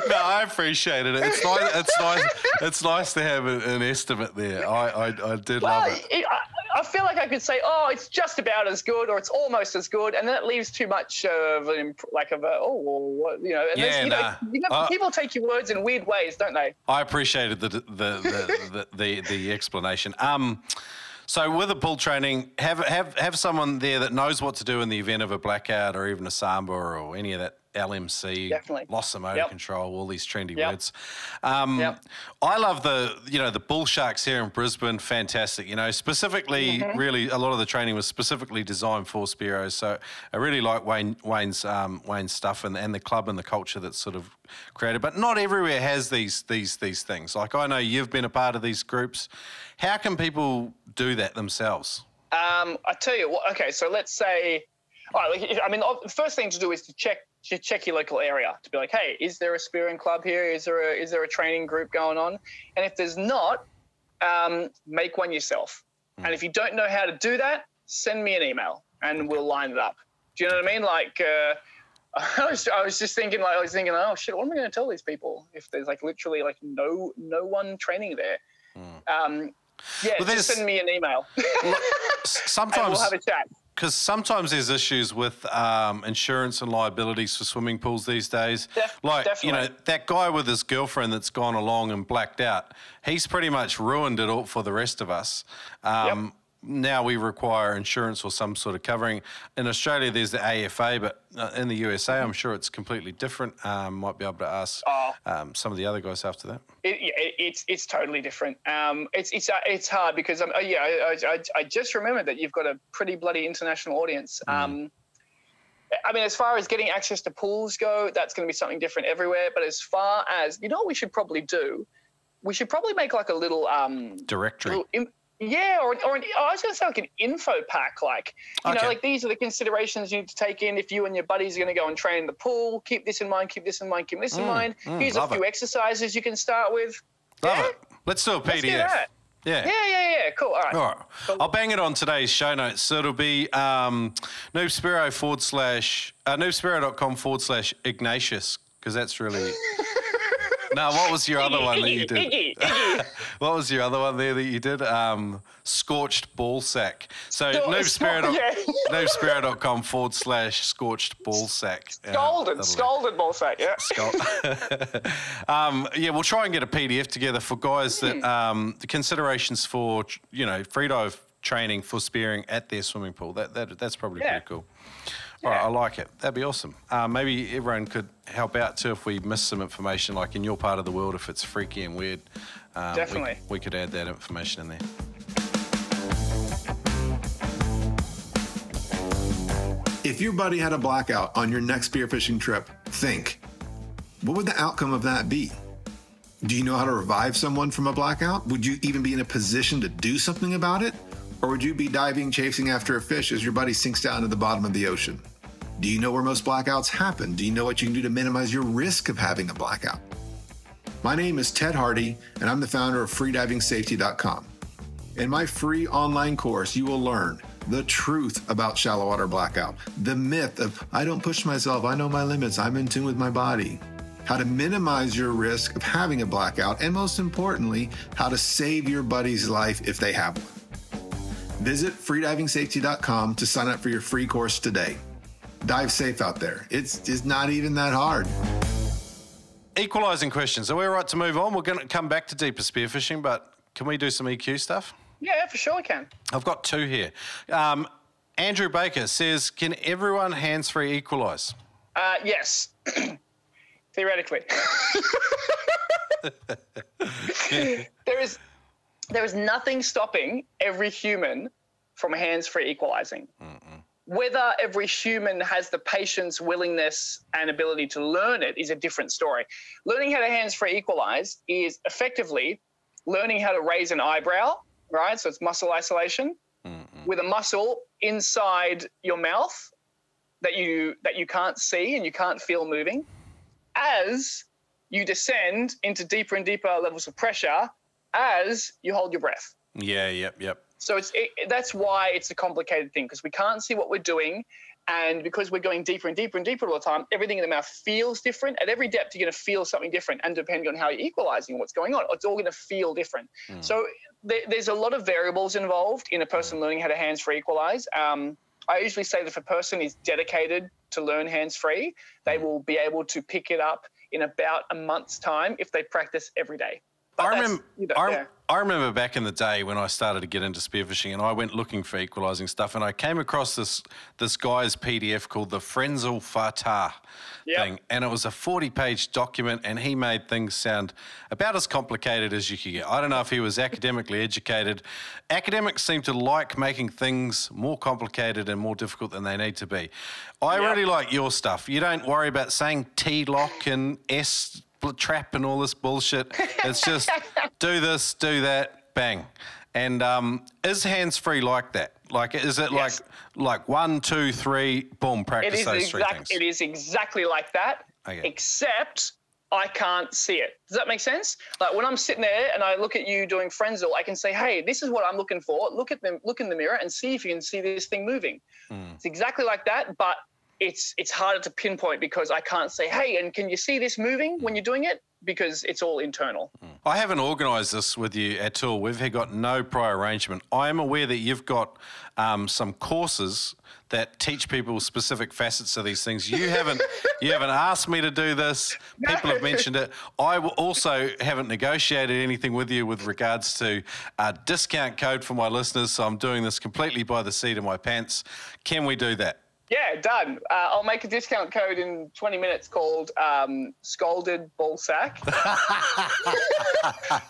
No, I appreciated it. It's nice to have an estimate there. I did love it. I feel like I could say, oh, it's just about as good, or it's almost as good, and then it leaves too much of what, you know. And people take your words in weird ways, don't they? I appreciated the explanation. So with the pool training, have someone there that knows what to do in the event of a blackout or even a samba or any of that LMC, definitely. Loss of motor control, all these trendy words. I love the bull sharks here in Brisbane, fantastic. You know, specifically, really, a lot of the training was specifically designed for Spearos. So I really like Wayne's stuff and the club and the culture that's sort of created. But not everywhere has these things. Like, I know you've been a part of these groups. How can people do that themselves? I tell you what. Okay, so let's say, all right. The first thing to do is to check your local area, to be like, hey, is there a spearing club here? Is there a training group going on? And if there's not, make one yourself. And if you don't know how to do that, send me an email and we'll line it up. Do you know what I mean? Like, I was just thinking, like, oh shit, what am I going to tell these people if there's like literally like no one training there? Yeah, well, just send me an email. Sometimes and we'll have a chat. Because sometimes there's issues with insurance and liabilities for swimming pools these days. Definitely. You know, that guy with his girlfriend that's gone along and blacked out, he's pretty much ruined it all for the rest of us. Now we require insurance or some sort of covering. In Australia, there's the AFA, but in the USA, I'm sure it's completely different. Might be able to ask some of the other guys after that. It's totally different. It's hard because I just remembered that you've got a pretty bloody international audience. I mean, as far as getting access to pools go, that's going to be something different everywhere. But as far as, you know what we should probably do? We should probably make like a little directory. Or I was going to say like an info pack, like, you know, like these are the considerations you need to take in if you and your buddies are going to go and train in the pool. Keep this in mind, keep this in mind, keep this in mind. Here's a few exercises you can start with. Love it. Let's do a PDF. Let's do that. Yeah. Cool. All right. Cool. I'll bang it on today's show notes. So it'll be noobspearo.com/Ignatius, because that's really... No, what was your other one that you did? What was your other one there that you did? Scorched Ballsack. So noobspearo.com/scorched ballsack. Scalded Ballsack, yeah. We'll try and get a PDF together for guys that the considerations for, you know, freedive training for spearing at their swimming pool. That's probably pretty cool. All right, I like it. That'd be awesome. Maybe everyone could help out too if we miss some information, like in your part of the world, if it's freaky and weird. Definitely. We could add that information in there. If your buddy had a blackout on your next spearfishing trip, think, what would the outcome of that be? Do you know how to revive someone from a blackout? Would you even be in a position to do something about it? Or would you be diving, chasing after a fish as your buddy sinks down to the bottom of the ocean? Do you know where most blackouts happen? Do you know what you can do to minimize your risk of having a blackout? My name is Ted Hardy, and I'm the founder of freedivingsafety.com. In my free online course, you will learn the truth about shallow water blackout, the myth of, I don't push myself, I know my limits, I'm in tune with my body, how to minimize your risk of having a blackout, and most importantly, how to save your buddy's life if they have one. Visit freedivingsafety.com to sign up for your free course today. Dive safe out there. It's not even that hard. Equalising questions. Are we all right to move on? We're going to come back to deeper spearfishing, but can we do some EQ stuff? Yeah, for sure we can. I've got two here. Andrew Baker says, can everyone hands-free equalise? Yes. Theoretically. There is nothing stopping every human from hands-free equalising. Whether every human has the patience, willingness, and ability to learn it is a different story. Learning how to hands-free equalise is effectively learning how to raise an eyebrow, right? So it's muscle isolation with a muscle inside your mouth that you can't see and you can't feel moving. As you descend into deeper and deeper levels of pressure, as you hold your breath. Yep. So that's why it's a complicated thing, because we can't see what we're doing, and because we're going deeper and deeper and deeper all the time, everything in the mouth feels different. At every depth, you're going to feel something different, and depending on how you're equalising what's going on, it's all going to feel different. So there's a lot of variables involved in a person learning how to hands-free equalise. I usually say that if a person is dedicated to learn hands-free, they will be able to pick it up in about a month's time if they practice every day. I remember back in the day when I started to get into spearfishing, and I went looking for equalising stuff, and I came across this guy's PDF called the Frenzel Fatah thing, and it was a 40-page document, and he made things sound about as complicated as you could get. I don't know if he was academically educated. Academics seem to like making things more complicated and more difficult than they need to be. I really like your stuff. You don't worry about saying T-lock and S trap and all this bullshit. It's just do this, do that, bang. And is hands-free like that? Like, is it like 1, 2, 3, boom, practice those three things? It is exactly like that, except I can't see it. Does that make sense? Like when I'm sitting there and I look at you doing Frenzel, I can say, hey, this is what I'm looking for. Look in the mirror and see if you can see this thing moving. It's exactly like that, but it's harder to pinpoint because I can't say, hey, and can you see this moving when you're doing it? Because it's all internal. I haven't organised this with you at all. We've got no prior arrangement. I am aware that you've got some courses that teach people specific facets of these things. You haven't asked me to do this. People have mentioned it. I also haven't negotiated anything with you with regards to a discount code for my listeners, so I'm doing this completely by the seat of my pants. Can we do that? Yeah, done. I'll make a discount code in 20 minutes called Scalded Ballsack.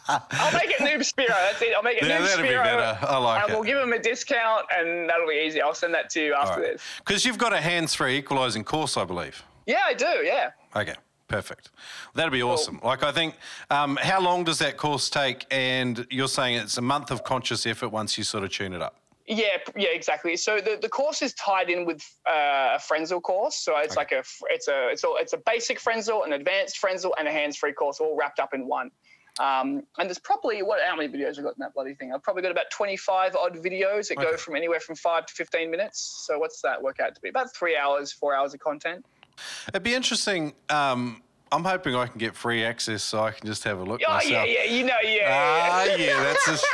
I'll make it NOOBSPEARO. That's it. I'll make it NOOBSPEARO. That'd be better. I like it. And we'll give them a discount, and that'll be easy. I'll send that to you after this. Because you've got a hands-free equalising course, I believe. Yeah, I do, yeah. Okay, perfect. That'd be awesome. Like, I think, how long does that course take? And you're saying it's a month of conscious effort once you sort of tune it up. Yeah, exactly. So the course is tied in with a Frenzel course. So it's like it's a basic Frenzel, an advanced Frenzel, and a hands-free course all wrapped up in one. And there's probably how many videos I've got in that bloody thing? I've probably got about 25 odd videos that go from anywhere from 5 to 15 minutes. So what's that work out to be? About 3 hours, 4 hours of content. It'd be interesting. I'm hoping I can get free access so I can just have a look myself. Yeah,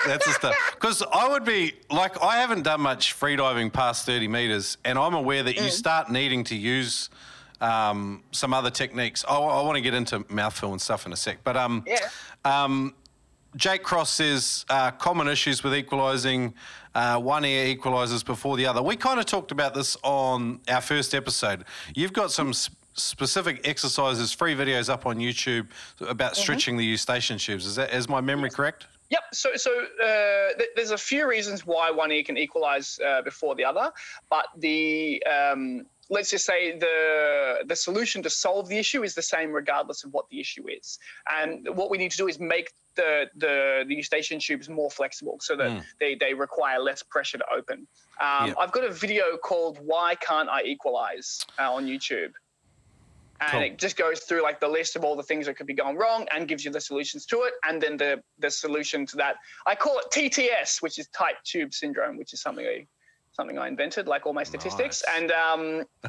that's the stuff. Because I would be, like, I haven't done much freediving past 30 metres, and I'm aware that you start needing to use some other techniques. I want to get into mouthfeel and stuff in a sec. But Jake Cross says, common issues with equalising, one ear equalises before the other. We kind of talked about this on our first episode. You've got some specific exercises, free videos up on YouTube about stretching the Eustachian tubes. Is my memory correct? Yep. So there's a few reasons why one ear can equalise before the other, but the let's just say the solution to solve the issue is the same regardless of what the issue is. And what we need to do is make the Eustachian tubes more flexible so that they require less pressure to open. I've got a video called "Why Can't I Equalise" on YouTube. And it just goes through like the list of all the things that could be going wrong and gives you the solutions to it. And then the solution to that, I call it TTS, which is tight tube syndrome, which is something I invented, like all my statistics. Nice.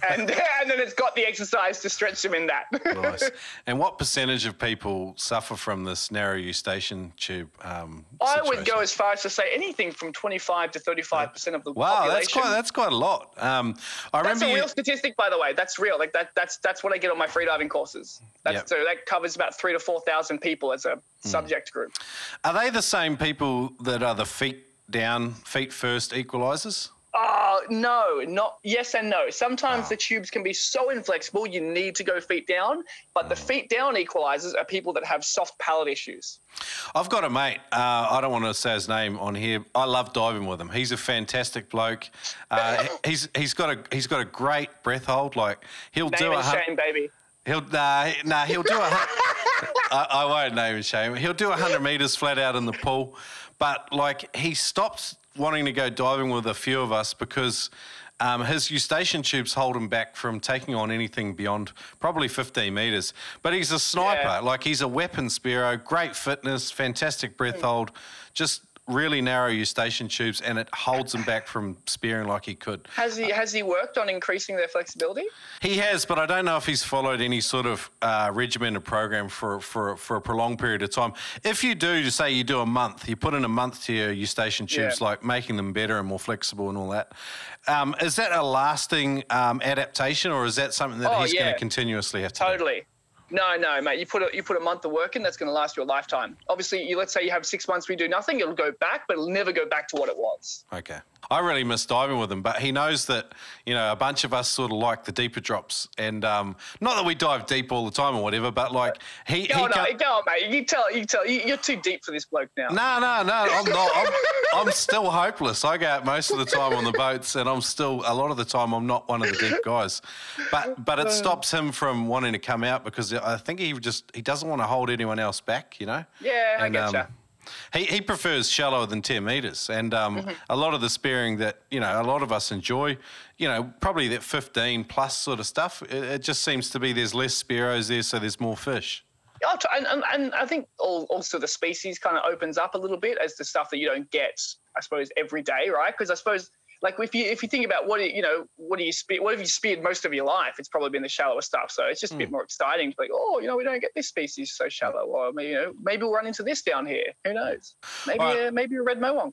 And then it's got the exercise to stretch them in that. Nice. And what percentage of people suffer from this narrow Eustachian tube I would go as far as to say anything from 25 to 35% of the population. Wow, that's quite a lot. That's a real statistic, by the way. That's real. Like that's what I get on my freediving courses. So that covers about 3,000 to 4,000 people as a subject group. Are they the same people that are the feet down, feet first equalisers? No, not yes and no. Sometimes the tubes can be so inflexible you need to go feet down, but the feet down equalisers are people that have soft palate issues. I've got a mate. I don't want to say his name on here. I love diving with him. He's a fantastic bloke. He's got a great breath hold. Like he'll do a shame, baby. He'll do a. I won't name and shame. He'll do 100 metres flat out in the pool, but like he stops wanting to go diving with a few of us because his Eustachian tubes hold him back from taking on anything beyond probably 15 metres. But he's a sniper, like he's a weapon Spearo, great fitness, fantastic breath hold, just really narrow Eustachian tubes, and it holds him back from spearing like he could. Has he worked on increasing their flexibility? He has, but I don't know if he's followed any sort of regimented program for a prolonged period of time. If you do, say you do a month, you put in a month to your Eustachian tubes, like making them better and more flexible and all that. Is that a lasting adaptation, or is that something that he's going to continuously have to do? No, mate. You put a month of work in, that's going to last you a lifetime. Obviously, let's say you have 6 months where you do nothing, it'll go back, but it'll never go back to what it was. Okay. I really miss diving with him, but he knows that, a bunch of us sort of like the deeper drops. And not that we dive deep all the time or whatever, but like Go on, mate. You tell. You're too deep for this bloke now. No, I'm not. I'm still hopeless. I go out most of the time on the boats, and a lot of the time, I'm not one of the deep guys. But it stops him from wanting to come out because I think he doesn't want to hold anyone else back, Yeah, I getcha. He prefers shallower than 10 metres, and a lot of the spearing that a lot of us enjoy, probably that 15 plus sort of stuff. It just seems to be there's less spearos there, so there's more fish. And I think also the species kind of opens up a little bit as the stuff that you don't get, I suppose, every day, right? Because I suppose like if you think about what have you speared most of your life? It's probably been the shallower stuff. So it's just a bit more exciting to be like, oh, we don't get this species so shallow, or maybe we'll run into this down here. Who knows? Maybe a red mohawk.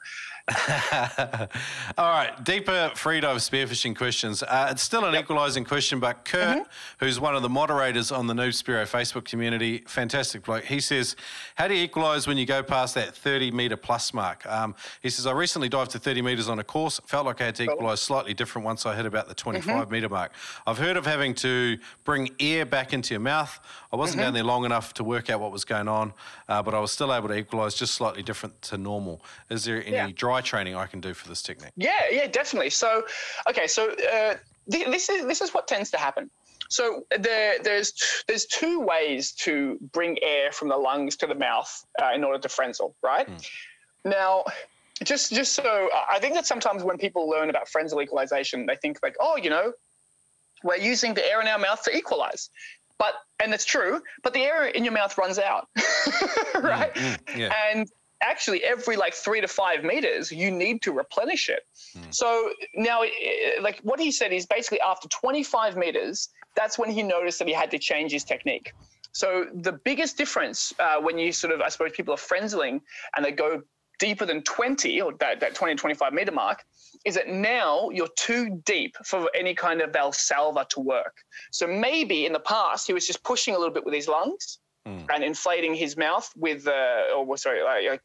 All right, deeper freedive spearfishing questions. It's still an equalising question, but Kurt, who's one of the moderators on the Noob Spearo Facebook community, fantastic bloke. He says, how do you equalise when you go past that 30-metre plus mark? He says, I recently dived to 30 metres on a course. Felt like I had to equalise slightly different once I hit about the 25-metre mark. I've heard of having to bring air back into your mouth. I wasn't down there long enough to work out what was going on, but I was still able to equalise just slightly different to normal. Is there any dry training I can do for this technique? Yeah, definitely. So, okay, this is what tends to happen. So there's two ways to bring air from the lungs to the mouth in order to frenzel, right? Now, just so I think that sometimes when people learn about frenzel equalization, they think like, oh, we're using the air in our mouth to equalize. And it's true, but the air in your mouth runs out, right? And actually every 3 to 5 meters, you need to replenish it. So now, like what he said is basically after 25 meters, that's when he noticed that he had to change his technique. So the biggest difference when you I suppose people are frenzeling and they go deeper than 20 or that 20 to 25 meter mark, is that now you're too deep for any kind of Valsalva to work. So maybe in the past he was just pushing a little bit with his lungs and inflating his mouth with,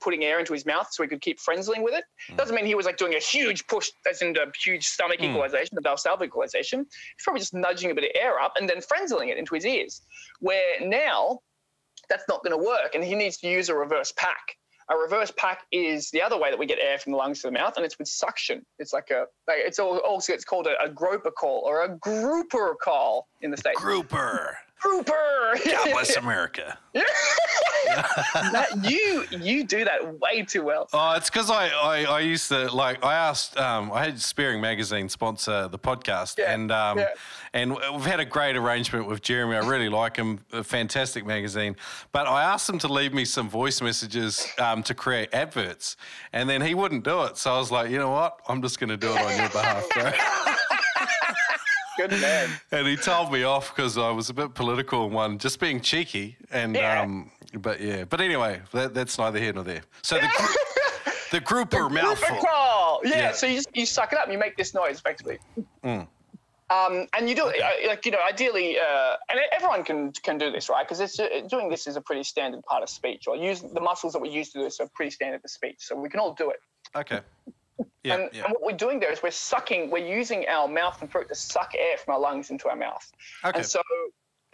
putting air into his mouth so he could keep frenzeling with it. Doesn't mean he was doing a huge push, as in a huge stomach equalization, the Valsalva equalization. He's probably just nudging a bit of air up and then frenzeling it into his ears, where now that's not going to work and he needs to use a reverse pack. A reverse pack is the other way that we get air from the lungs to the mouth, and it's with suction. It's it's called a groper call or a grouper call in the States. Grouper. God bless America. You do that way too well. Oh, it's because I used to I asked I had Spearing Magazine sponsor the podcast, and we've had a great arrangement with Jeremy. I really like him, a fantastic magazine. But I asked him to leave me some voice messages to create adverts, and then he wouldn't do it. So I was like, you know what? I'm just going to do it on your behalf, bro. Good man. And he told me off because I was a bit political in one, just being cheeky. And but anyway, that's neither here nor there. So the grouper mouthful. Call. Yeah. So you suck it up and you make this noise effectively. And you do it ideally, and everyone can do this, right? Because doing this is a pretty standard part of speech. Or the muscles that we use to do this are pretty standard for speech, so we can all do it. Okay. And what we're doing there is we're using our mouth and throat to suck air from our lungs into our mouth. Okay. And so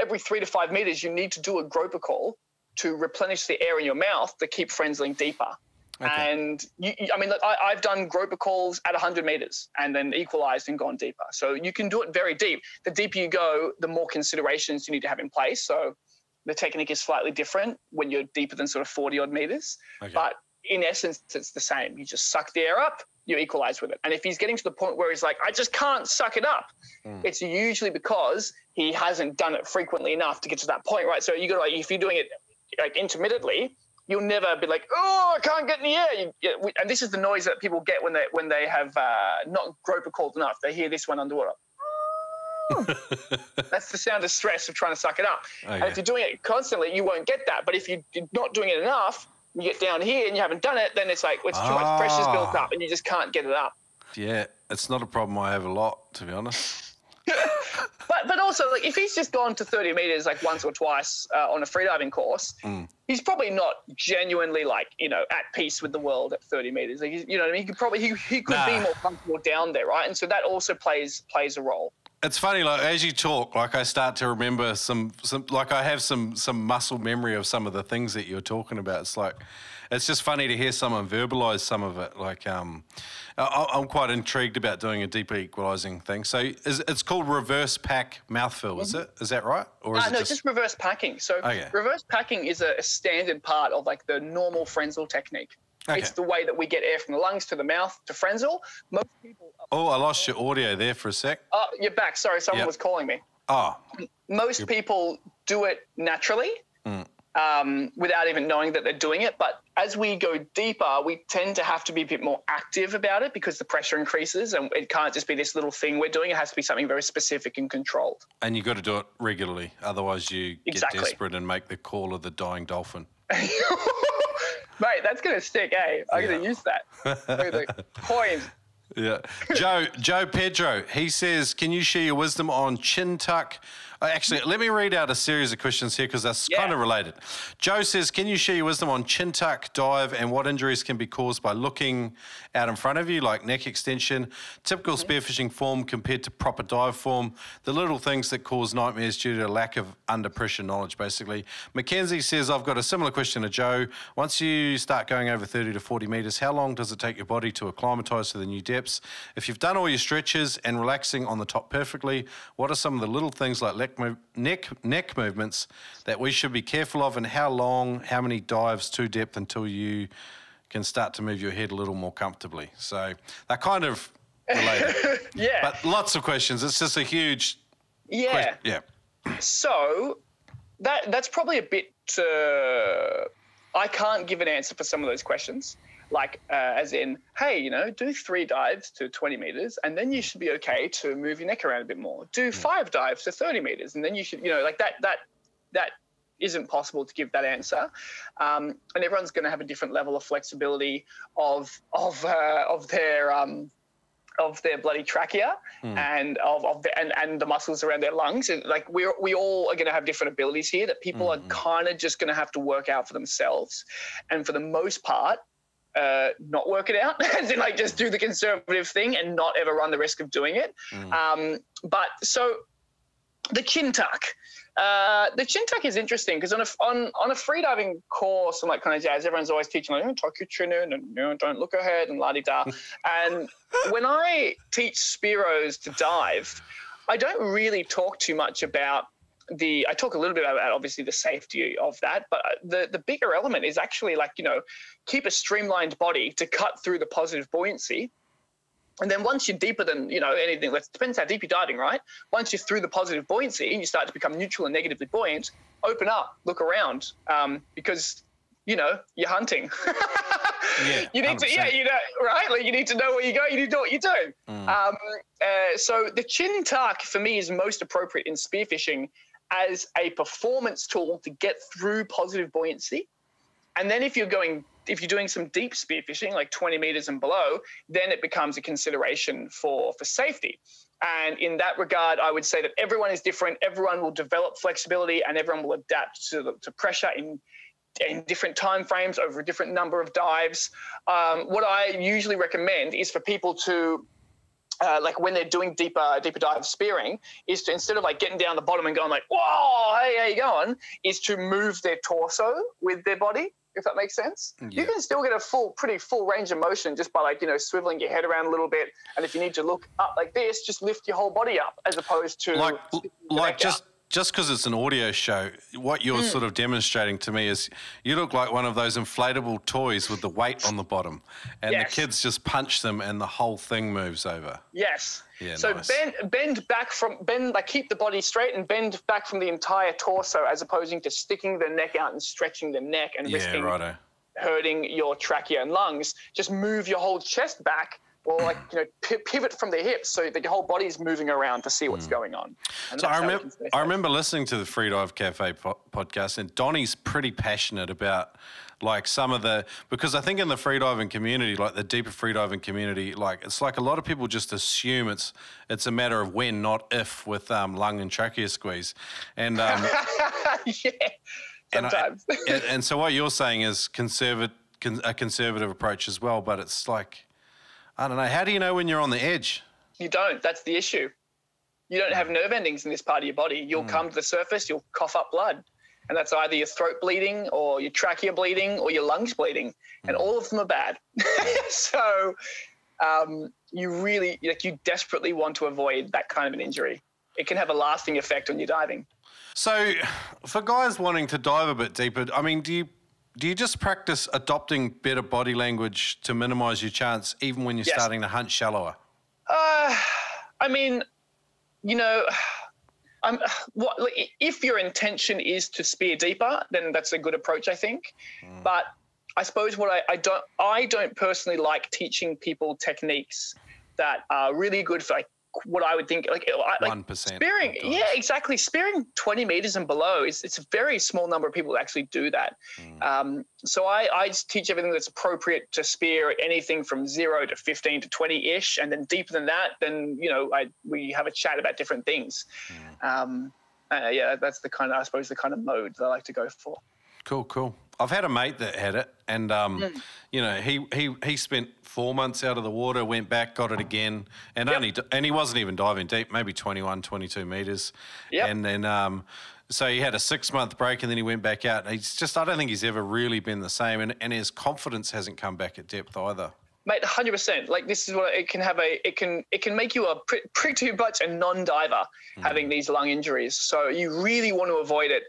every 3 to 5 meters, you need to do a groper call to replenish the air in your mouth to keep frenzeling deeper. Okay. And I've done groper calls at 100 meters and then equalized and gone deeper. So you can do it very deep. The deeper you go, the more considerations you need to have in place. So the technique is slightly different when you're deeper than 40 odd meters. Okay. But in essence, it's the same. You just suck the air up, you equalize with it. And if he's getting to the point where he's like, I just can't suck it up, it's usually because he hasn't done it frequently enough to get to that point, right? So you got to if you're doing it intermittently, you'll never be like, oh, I can't get in the air. And this is the noise that people get when they have not groper called enough. They hear this one underwater. That's the sound of stress of trying to suck it up. Okay. And if you're doing it constantly, you won't get that. But if you're not doing it enough, you get down here and you haven't done it, then it's like it's too much pressure's built up and you just can't get it up. Yeah, it's not a problem I have a lot, to be honest. But also, if he's just gone to 30 meters once or twice on a freediving course, he's probably not genuinely at peace with the world at 30 meters. You know what I mean? He could be more comfortable down there, right? And so that also plays a role. It's funny, as you talk, I start to remember some I have some muscle memory of some of the things that you're talking about. It's just funny to hear someone verbalise some of it. I'm quite intrigued about doing a deeper equalising thing. So it's called reverse pack mouthfill, is it? Is that right? Or is it just reverse packing. So reverse packing is a standard part of the normal frenzel technique. Okay. It's the way that we get air from the lungs to the mouth to frenzel. Most people. Oh, I lost your audio there for a sec. Oh, you're back. Sorry, someone was calling me. Oh. Most people do it naturally. without even knowing that they're doing it. But as we go deeper, we tend to have to be a bit more active about it because the pressure increases, and it can't just be this little thing we're doing. It has to be something very specific and controlled. And you've got to do it regularly. Otherwise you get desperate and make the call of the dying dolphin. Mate, that's going to stick, eh? I'm going to use that. Coin. Yeah. Joe Pedro, he says, can you share your wisdom on chin tuck? Actually, let me read out a series of questions here because that's kind of related. Joe says, can you share your wisdom on chin tuck, dive, and what injuries can be caused by looking out in front of you, like neck extension, typical spearfishing form compared to proper dive form, the little things that cause nightmares due to lack of under pressure knowledge, basically. Mackenzie says, I've got a similar question to Joe. Once you start going over 30 to 40 metres, how long does it take your body to acclimatise to the new depths? If you've done all your stretches and relaxing on the top perfectly, what are some of the little things like neck movements that we should be careful of, and how long, how many dives to depth until you can start to move your head a little more comfortably? So they're kind of related. But lots of questions. It's just a huge question. Yeah. So that's probably a bit I can't give an answer for some of those questions. Like, as in, hey, you know, do 3 dives to 20 meters, and then you should be okay to move your neck around a bit more. Do 5 dives to 30 meters, and then you should, you know, like that isn't possible to give that answer. And everyone's going to have a different level of flexibility of their bloody trachea and and the muscles around their lungs. And like we all are going to have different abilities here that people are kind of just going to have to work out for themselves. And for the most part, not work it out, as in like just do the conservative thing and not ever run the risk of doing it. But so the chin tuck. The chin tuck is interesting because on a freediving course and like kind of jazz, everyone's always teaching like, tuck your chin in and don't look ahead and la-di-da. And when I teach Spearos to dive, I don't really talk too much about I talk a little bit about obviously the safety of that, but the bigger element is actually like, you know, keep a streamlined body to cut through the positive buoyancy. And then once you're deeper than, you know, anything, it depends how deep you're diving, right? Once you're through the positive buoyancy and you start to become neutral and negatively buoyant, open up, look around, because, you know, you're hunting. You need 100%. To, you know, right? Like you need to know where you go. You need to know what you're doing. So the chin tuck for me is most appropriate in spearfishing as a performance tool to get through positive buoyancy. And then if you're doing some deep spearfishing, like 20 meters and below, then it becomes a consideration for safety. And in that regard, I would say that everyone is different. Everyone will develop flexibility and everyone will adapt to pressure in different time frames over a different number of dives. What I usually recommend is for people to, like when they're doing deeper dive spearing, is to, instead of like getting down the bottom and going like, whoa, hey, how you going, is to move their torso with their body, if that makes sense. You can still get a pretty full range of motion just by like, you know, swiveling your head around a little bit. And if you need to look up like this, just lift your whole body up as opposed to just because it's an audio show, what you're sort of demonstrating to me is you look like one of those inflatable toys with the weight on the bottom, and the kids just punch them and the whole thing moves over. Yes. Yeah, so nice. bend, like keep the body straight and bend back from the entire torso as opposing to sticking the neck out and stretching the neck and risking hurting your trachea and lungs. Just move your whole chest back, or like, you know, pivot from the hips so that your whole body is moving around to see what's going on. And so I remember listening to the Freedive Cafe podcast, and Donnie's pretty passionate about like some of because I think in the freediving community, like the deeper freediving community, like it's like a lot of people just assume it's a matter of when, not if, with lung and trachea squeeze. And sometimes. And so what you're saying is a conservative approach as well, but it's like, I don't know. How do you know when you're on the edge? You don't. That's the issue. You don't have nerve endings in this part of your body. You'll come to the surface, you'll cough up blood. And that's either your throat bleeding or your trachea bleeding or your lungs bleeding. And all of them are bad. So you desperately want to avoid that kind of an injury. It can have a lasting effect on your diving. So for guys wanting to dive a bit deeper, I mean, do you just practice adopting better body language to minimise your chance even when you're starting to hunt shallower? I mean, you know, If your intention is to spear deeper, then that's a good approach, I think. But I suppose what I don't personally like teaching people techniques that are really good for like what I would think like 1%. spearing. Yeah, exactly. Spearing 20 meters and below it's a very small number of people that actually do that. So I just teach everything that's appropriate to spear anything from 0 to 15 to 20-ish, and then deeper than that, then we have a chat about different things. That's the kind of mode that I like to go for. Cool. I've had a mate that had it, and he spent 4 months out of the water, went back, got it again, and he wasn't even diving deep, maybe 21, 22 meters. And then so he had a 6-month break, and then he went back out. And I don't think he's ever really been the same, and his confidence hasn't come back at depth either. Mate, 100%. Like this is what it can have. It can make you pretty much a non-diver having these lung injuries. So you really want to avoid it.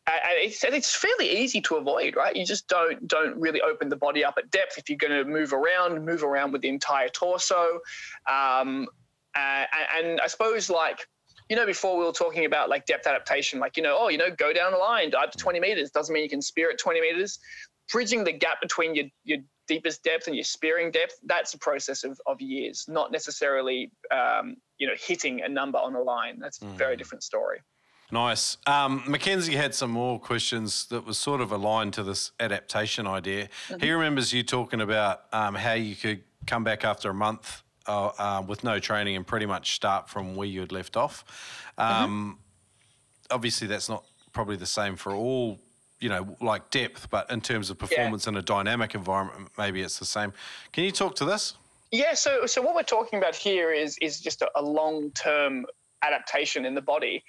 It's fairly easy to avoid, right? You just don't really open the body up at depth. If you're going to move around with the entire torso. And I suppose before we were talking about like depth adaptation, go down the line, dive to 20 meters. Doesn't mean you can spear at 20 meters. Bridging the gap between your deepest depth and your spearing depth, that's a process of years, not necessarily, hitting a number on a line. That's a very different story. Nice. Mackenzie had some more questions that was sort of aligned to this adaptation idea. He remembers you talking about how you could come back after a month with no training and pretty much start from where you had left off. Obviously, that's not probably the same for all, like depth, but in terms of performance in a dynamic environment, maybe it's the same. Can you talk to this? Yeah, so what we're talking about here is just a long-term adaptation in the body.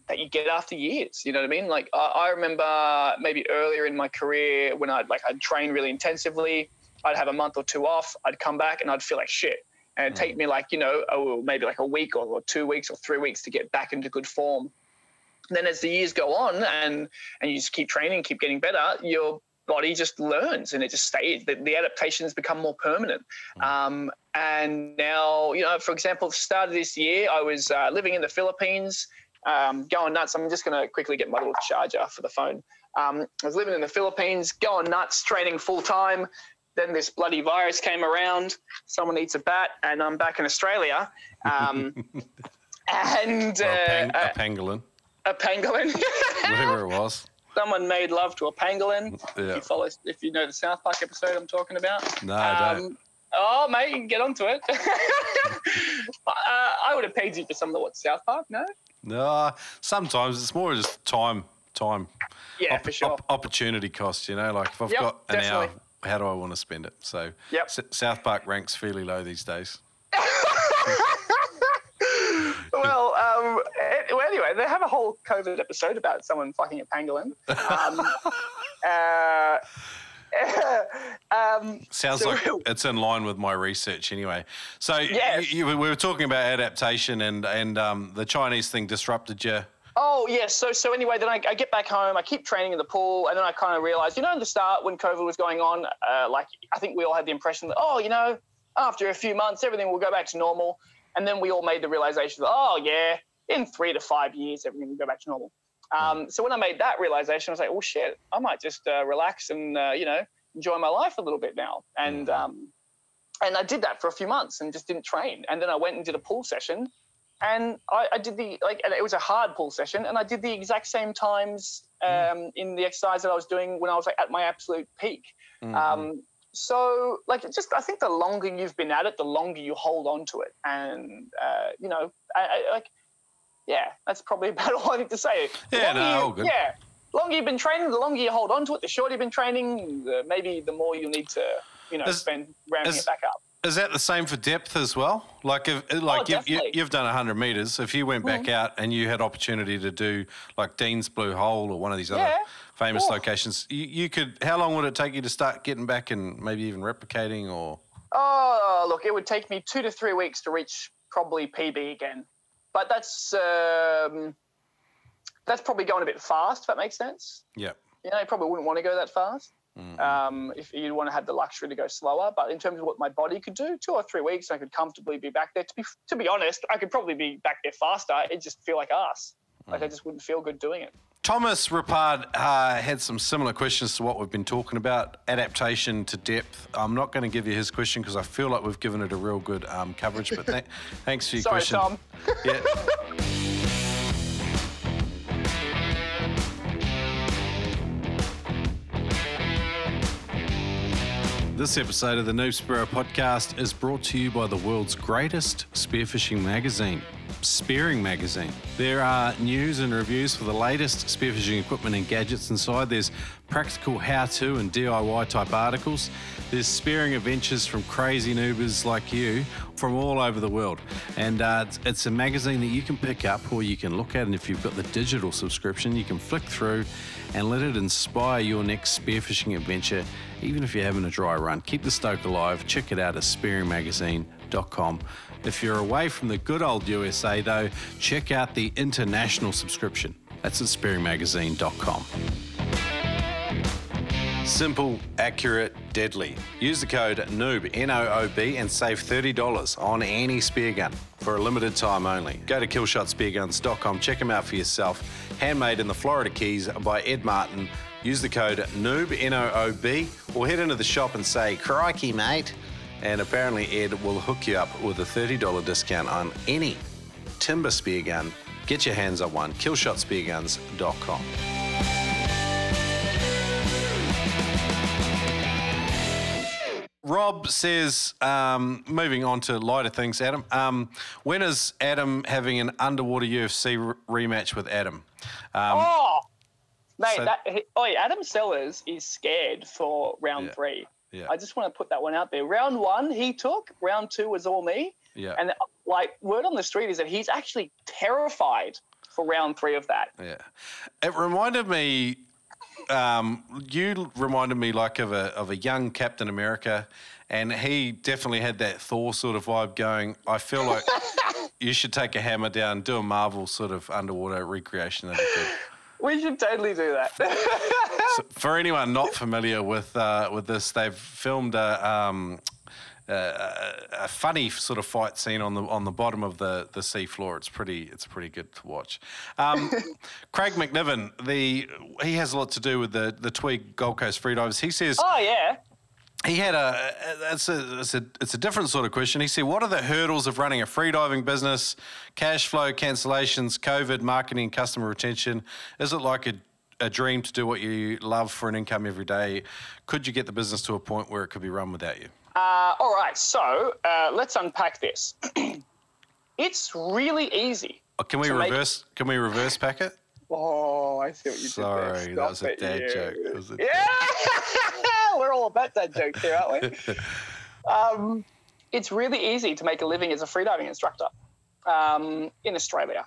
That you get after years, you know what I mean? Like I remember maybe earlier in my career when I'd train really intensively, I'd have a month or two off, I'd come back and I'd feel like shit. And it'd take me maybe like a week or 2 weeks or 3 weeks to get back into good form. And then as the years go on and you just keep training, keep getting better, your body just learns and it just stays. The adaptations become more permanent. And now, for example, at the start of this year, I was living in the Philippines, going nuts. I'm just going to quickly get my little charger for the phone. I was living in the Philippines, going nuts, training full time. Then this bloody virus came around. Someone eats a bat, and I'm back in Australia. And a pangolin. A pangolin. Whatever it was. Someone made love to a pangolin. Yeah. If you know the South Park episode I'm talking about. No, I don't. Oh, mate, you can get onto it. I would have pegged you for some of South Park, no? No, sometimes it's more just time. Yeah, for sure. Opportunity cost, like if I've got an hour, how do I want to spend it? So South Park ranks fairly low these days. Well, anyway, they have a whole COVID episode about someone fucking a pangolin. Sounds like it's in line with my research anyway. So we were talking about adaptation and the Chinese thing disrupted you. Oh, yes. So anyway, then I get back home, I keep training in the pool, and then I kind of realised, at the start when COVID was going on, I think we all had the impression that, after a few months, everything will go back to normal. And then we all made the realisation that, in 3 to 5 years, everything will go back to normal. So when I made that realisation, I was like, oh, shit, I might just relax and, enjoy my life a little bit now. And I did that for a few months and just didn't train. And then I went and did a pool session. And I did and it was a hard pull session, and I did the exact same times in the exercise that I was doing when I was at my absolute peak. So I think the longer you've been at it, the longer you hold on to it. And, that's probably about all I need to say. All good. Yeah. The longer you've been training, the longer you hold on to it, the shorter you've been training, maybe the more you'll need to, spend ramping it back up. Is that the same for depth as well? You've done 100 meters. If you went back out and you had opportunity to do Dean's Blue Hole or one of these other famous locations, you could. How long would it take you to start getting back and maybe even replicating or? Oh, look, it would take me 2 to 3 weeks to reach probably PB again, but that's probably going a bit fast. If that makes sense. Yeah. You probably wouldn't want to go that fast. if you want to have the luxury to go slower. But in terms of what my body could do, 2 or 3 weeks, I could comfortably be back there. To be honest, I could probably be back there faster. It just feel like ass. Like I just wouldn't feel good doing it. Thomas Ripard had some similar questions to what we've been talking about, adaptation to depth. I'm not going to give you his question because I feel like we've given it a real good coverage, but thanks for your question. Sorry, Tom. Yeah. This episode of the NOOBSPEARO podcast is brought to you by the world's greatest spearfishing magazine, Spearing Magazine. There are news and reviews for the latest spearfishing equipment and gadgets inside. There's practical how-to and DIY type articles. There's spearing adventures from crazy noobers like you from all over the world. And it's a magazine that you can pick up or you can look at, and if you've got the digital subscription, you can flick through and let it inspire your next spearfishing adventure, even if you're having a dry run. Keep the stoke alive. Check it out at spearingmagazine.com. If you're away from the good old USA, though, check out the international subscription. That's at spearingmagazine.com. Simple, accurate, deadly. Use the code NOOB, N-O-O-B, and save $30 on any spear gun for a limited time only. Go to killshotspearguns.com, check them out for yourself. Handmade in the Florida Keys by Ed Martin. Use the code NOOB, N-O-O-B, or head into the shop and say, "Crikey, mate." And apparently Ed will hook you up with a $30 discount on any timber spear gun. Get your hands on one, killshotspearguns.com. Rob says, moving on to lighter things, Adam, when is Adam having an underwater UFC rematch with Adam? Mate, Adam Sellers is scared for round 3. Yeah. I just want to put that one out there. Round 1 he took, round 2 was all me. Yeah. And word on the street is that he's actually terrified for round 3 of that. Yeah. It reminded me, you reminded me like of a young Captain America, and he definitely had that Thor sort of vibe going. I feel like you should take a hammer down, do a Marvel sort of underwater recreation. That'd be good. We should totally do that. So for anyone not familiar with this, they've filmed a funny sort of fight scene on the bottom of the sea floor. It's pretty good to watch. Craig McNiven, he has a lot to do with the Tweed Gold Coast freedivers. He says, "Oh yeah." He had it's a different sort of question. He said, "What are the hurdles of running a freediving business? Cash flow, cancellations, COVID, marketing, customer retention. Is it like a dream to do what you love for an income every day? Could you get the business to a point where it could be run without you?" All right, so let's unpack this. It's really easy. Can we reverse pack it? Oh, I see what you did there. Sorry, that was a dad joke. We're all about that joke here, aren't we? It's really easy to make a living as a freediving instructor in Australia.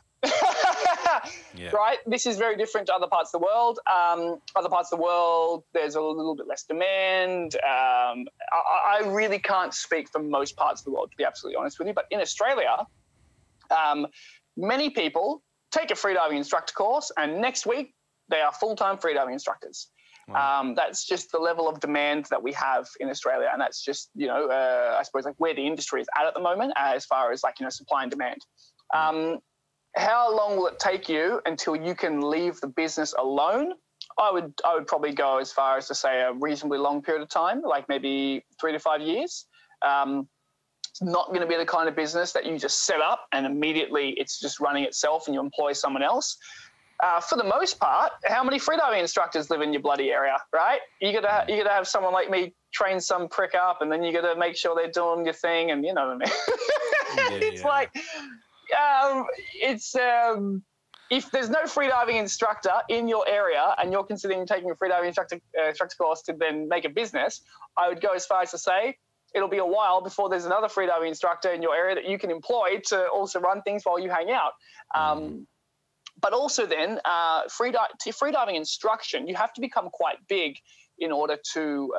Right? This is very different to other parts of the world. Other parts of the world, there's a little bit less demand. I really can't speak for most parts of the world, to be absolutely honest with you. But in Australia, many people take a freediving instructor course, and next week they are full-time freediving instructors. Wow. That's just the level of demand that we have in Australia, and that's just, I suppose, like where the industry is at the moment as far as supply and demand. How long will it take you until you can leave the business alone? I would probably go as far as to say a reasonably long period of time, like maybe 3 to 5 years. It's not going to be the kind of business that you just set up and immediately it's just running itself and you employ someone else. For the most part, how many freediving instructors live in your bloody area, right? You gotta have someone like me train some prick up, and then you gotta make sure they're doing your thing, and you know what I mean. If there's no freediving instructor in your area and you're considering taking a freediving instructor course to then make a business, I would go as far as to say it'll be a while before there's another freediving instructor in your area that you can employ to also run things while you hang out. But also then, freediving instruction, you have to become quite big in order to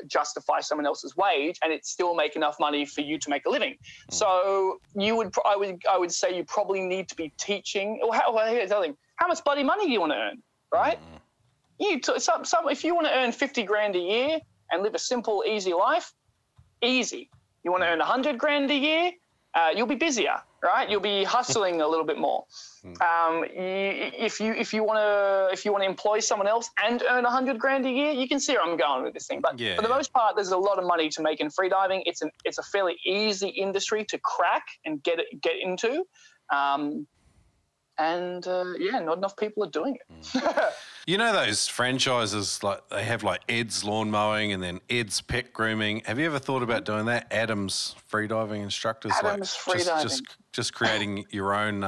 justify someone else's wage, and it's still make enough money for you to make a living. So I would say you probably need to be teaching. Or here's the other thing: how much bloody money do you want to earn, right? if you want to earn 50 grand a year and live a simple, easy life, easy. You want to earn 100 grand a year, you'll be busier, right? You'll be hustling a little bit more. If you want to employ someone else and earn 100 grand a year, you can see where I'm going with this thing. But for the most part, there's a lot of money to make in freediving. It's a fairly easy industry to crack and get into. Not enough people are doing it. You know those franchises, like they have like Ed's lawn mowing and then Ed's pet grooming. Have you ever thought about doing that? Adam's freediving instructors, Adam's freediving. Just creating your own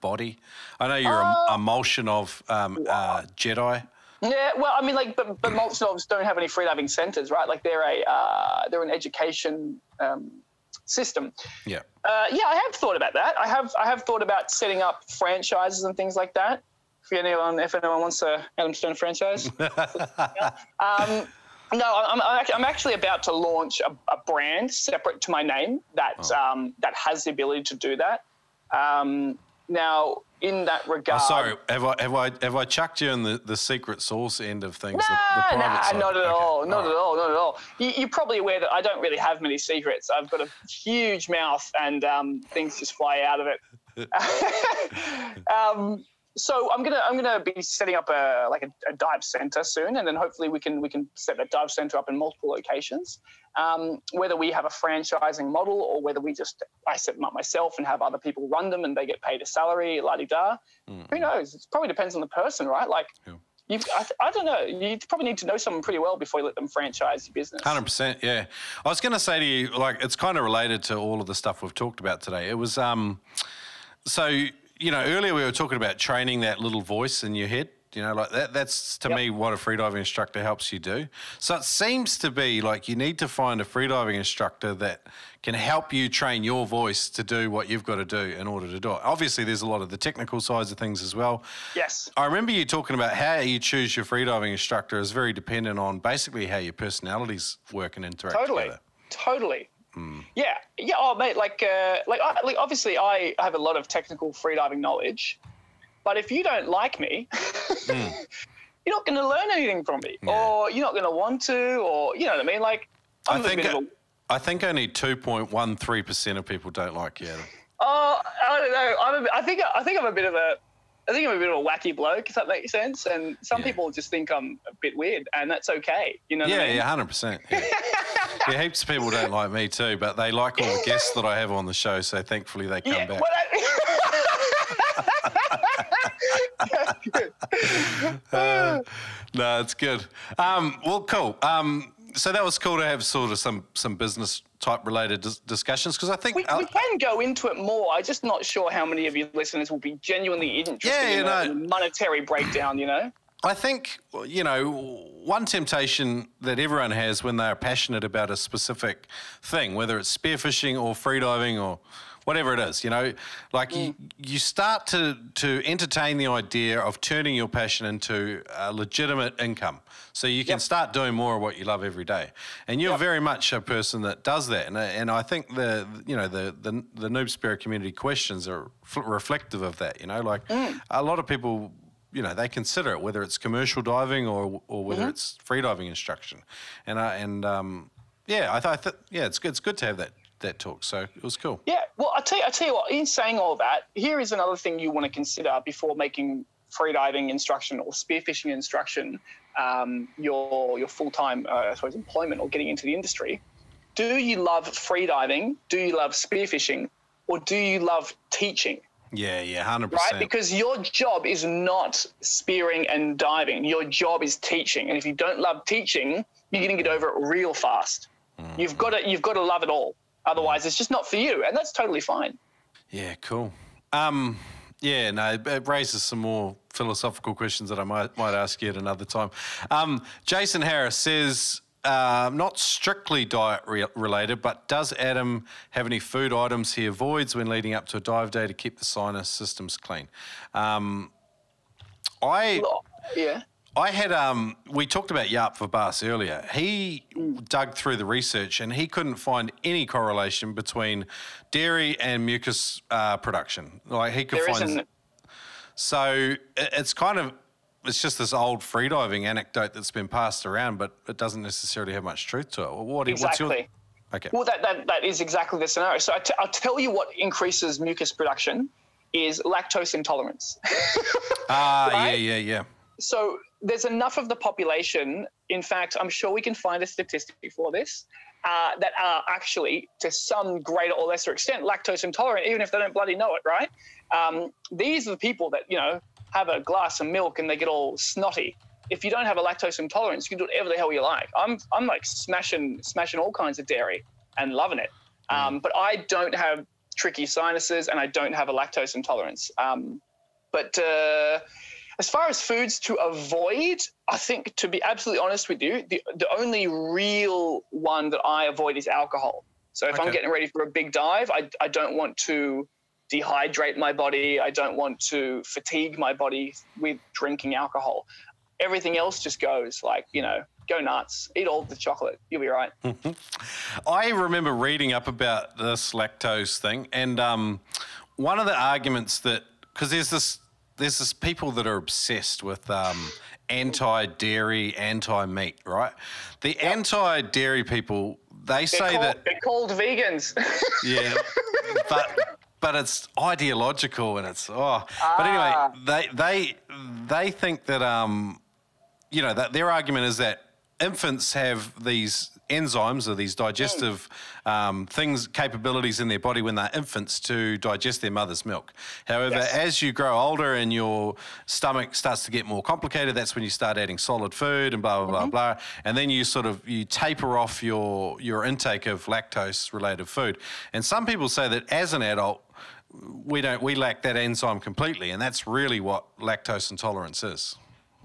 body. I know you're a emulsion of Jedi. Yeah, well, I mean, like, but Molchanov don't have any freediving centers, right? Like they're an education system. Yeah. I have thought about that. I have thought about setting up franchises and things like that. If anyone wants a Adam Stern franchise. No, I'm actually about to launch a brand separate to my name that has the ability to do that. Now, in that regard, sorry, have I chucked you in the secret source end of things? Nah, not at all. Not at all. You're probably aware that I don't really have many secrets. I've got a huge mouth and things just fly out of it. So I'm gonna be setting up a dive center soon, and then hopefully we can set that dive center up in multiple locations. Whether we have a franchising model or whether I set them up myself and have other people run them and they get paid a salary, la-di-da. Who knows? It probably depends on the person, right? Like, I don't know. You probably need to know someone pretty well before you let them franchise your business. 100%, yeah. I was going to say to you, like, it's kind of related to all of the stuff we've talked about today. It was so. You know, earlier we were talking about training that little voice in your head. You know, like that's to me what a freediving instructor helps you do. So it seems to be like you need to find a freediving instructor that can help you train your voice to do what you've got to do in order to do it. Obviously, there's a lot of the technical sides of things as well. Yes. I remember you talking about how you choose your freediving instructor is very dependent on basically how your personalities work and interact together. Totally. Yeah. Oh, mate. Obviously, I have a lot of technical freediving knowledge, but if you don't like me, you're not going to learn anything from me, or you're not going to want to, or you know what I mean. Like, I think only 2.13% of people don't like you, Adam. Oh, I don't know. I think I'm a bit of a wacky bloke, if that makes sense. And some people just think I'm a bit weird, and that's okay. You know what I mean? 100%. Yeah, heaps of people don't like me too, but they like all the guests that I have on the show, so thankfully they come back. No, it's good. Well, cool. So that was cool to have sort of some business type related discussions, because I think we can go into it more. I'm just not sure how many of your listeners will be genuinely interested in the monetary breakdown, you know? I think, you know, one temptation that everyone has when they are passionate about a specific thing, whether it's spearfishing or freediving or whatever it is, you know, like you start to entertain the idea of turning your passion into a legitimate income. So you can start doing more of what you love every day. And you're very much a person that does that. And I think the Noob Spearo community questions are reflective of that, you know, like a lot of people, you know, they consider it, whether it's commercial diving or whether it's freediving instruction. It's good to have that talk. So it was cool. Yeah. Well, I tell you what, in saying all that, here is another thing you want to consider before making freediving instruction or spearfishing instruction your full-time, employment or getting into the industry. Do you love freediving? Do you love spearfishing? Or do you love teaching? Yeah, 100%. Right? Because your job is not spearing and diving. Your job is teaching. And if you don't love teaching, you're going to get over it real fast. You've got to love it all. Otherwise, it's just not for you. And that's totally fine. Yeah, cool. It raises some more philosophical questions that I might ask you at another time. Jason Harris says, not strictly diet related, but does Adam have any food items he avoids when leading up to a dive day to keep the sinus systems clean? I had, we talked about Yarp for Bass earlier. He dug through the research and he couldn't find any correlation between dairy and mucus production. Like he could find. So it's kind of it's just this old freediving anecdote that's been passed around, but it doesn't necessarily have much truth to it. Exactly. What's your... Okay. Well, that is exactly the scenario. So I'll tell you what increases mucus production is lactose intolerance. Right? Yeah. So there's enough of the population, in fact, I'm sure we can find a statistic for this, that are actually, to some greater or lesser extent, lactose intolerant, even if they don't bloody know it, right? These are the people that, have a glass of milk and they get all snotty. If you don't have a lactose intolerance, you can do whatever the hell you like. I'm like smashing all kinds of dairy and loving it. But I don't have tricky sinuses and I don't have a lactose intolerance. But as far as foods to avoid, I think, to be absolutely honest with you, the only real one that I avoid is alcohol. So if I'm getting ready for a big dive, I don't want to dehydrate my body. I don't want to fatigue my body with drinking alcohol. Everything else just goes like, go nuts, eat all the chocolate, you'll be right. I remember reading up about this lactose thing, and one of the arguments that, because there's this people that are obsessed with anti-dairy, anti-meat, right? The anti-dairy people, they're called vegans. Yeah, but it's ideological, and it's but anyway, they think that that their argument is that infants have these enzymes or these digestive capabilities in their body when they're infants to digest their mother's milk. However, as you grow older and your stomach starts to get more complicated, that's when you start adding solid food and blah, blah, blah, blah. And then you taper off your intake of lactose-related food. And some people say that as an adult, we lack that enzyme completely, and that's really what lactose intolerance is.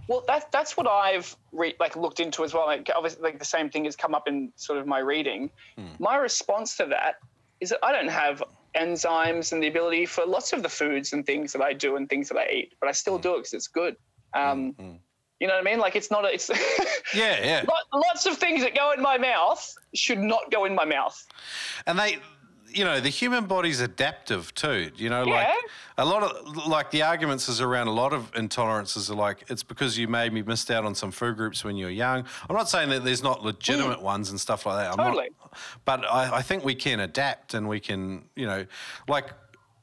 Well, that's what I've looked into as well. Like, obviously, the same thing has come up in sort of my reading. My response to that is that I don't have enzymes and the ability for lots of the foods and things that I do and things that I eat, but I still do it because it's good. You know what I mean? Like, it's not it's yeah. Lots of things that go in my mouth should not go in my mouth. And the human body's adaptive too. Like a lot of the arguments is around a lot of intolerances are like, it's because you maybe missed out on some food groups when you were young. I'm not saying that there's not legitimate ones and stuff like that. Totally. But I think we can adapt, and we can, like,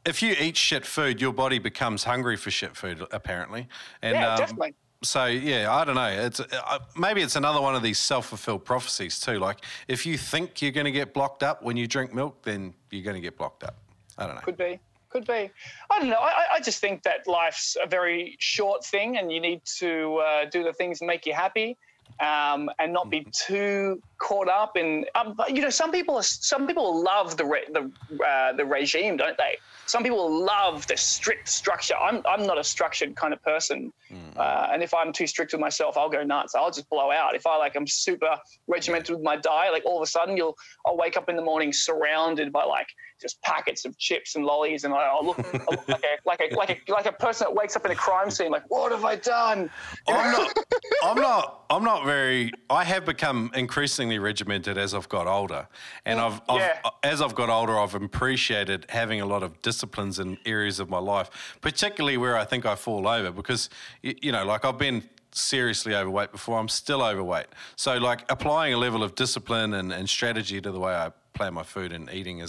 if you eat shit food, your body becomes hungry for shit food, apparently. And, definitely. So, I don't know. It's maybe it's another one of these self-fulfilled prophecies too. Like, if you think you're going to get blocked up when you drink milk, then you're going to get blocked up. I don't know. Could be. I don't know. I just think that life's a very short thing, and you need to do the things that make you happy, and not be too caught up in. Some people love the regime, don't they? Some people love the strict structure. I'm not a structured kind of person. And if I'm too strict with myself, I'll go nuts. I'll just blow out. If I'm super regimented with my diet, like all of a sudden I'll wake up in the morning surrounded by just packets of chips and lollies, and I'll look like a person that wakes up in a crime scene. Like, what have I done? I'm not very. I have become increasingly regimented as I've got older, and as I've got older, I've appreciated having a lot of disciplines in areas of my life, particularly where I think I fall over, because I've been seriously overweight before. I'm still overweight, so applying a level of discipline and strategy to the way I plan my food and eating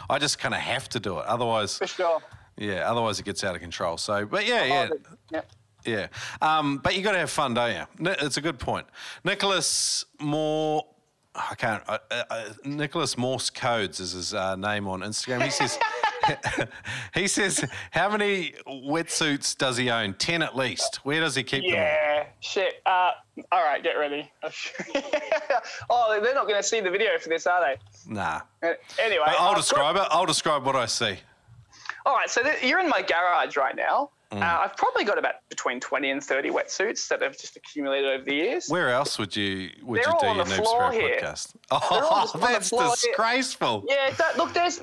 I just kind of have to do it. Otherwise, for sure. Yeah, otherwise it gets out of control. So, but yeah. Yeah. But you got to have fun, don't you? It's a good point. Nicholas Moore, Nicholas Morse Codes is his name on Instagram. He says, how many wetsuits does he own? 10 at least. Where does he keep them? Yeah, shit. All right, get ready. Oh, they're not going to see the video for this, are they? Nah. Anyway. But I'll describe it. I'll describe what I see. All right, so you're in my garage right now. I've probably got about between 20 and 30 wetsuits that have just accumulated over the years. Where else would you do your Noob Spearo podcast? Oh, that's disgraceful. Here. Yeah, look, that's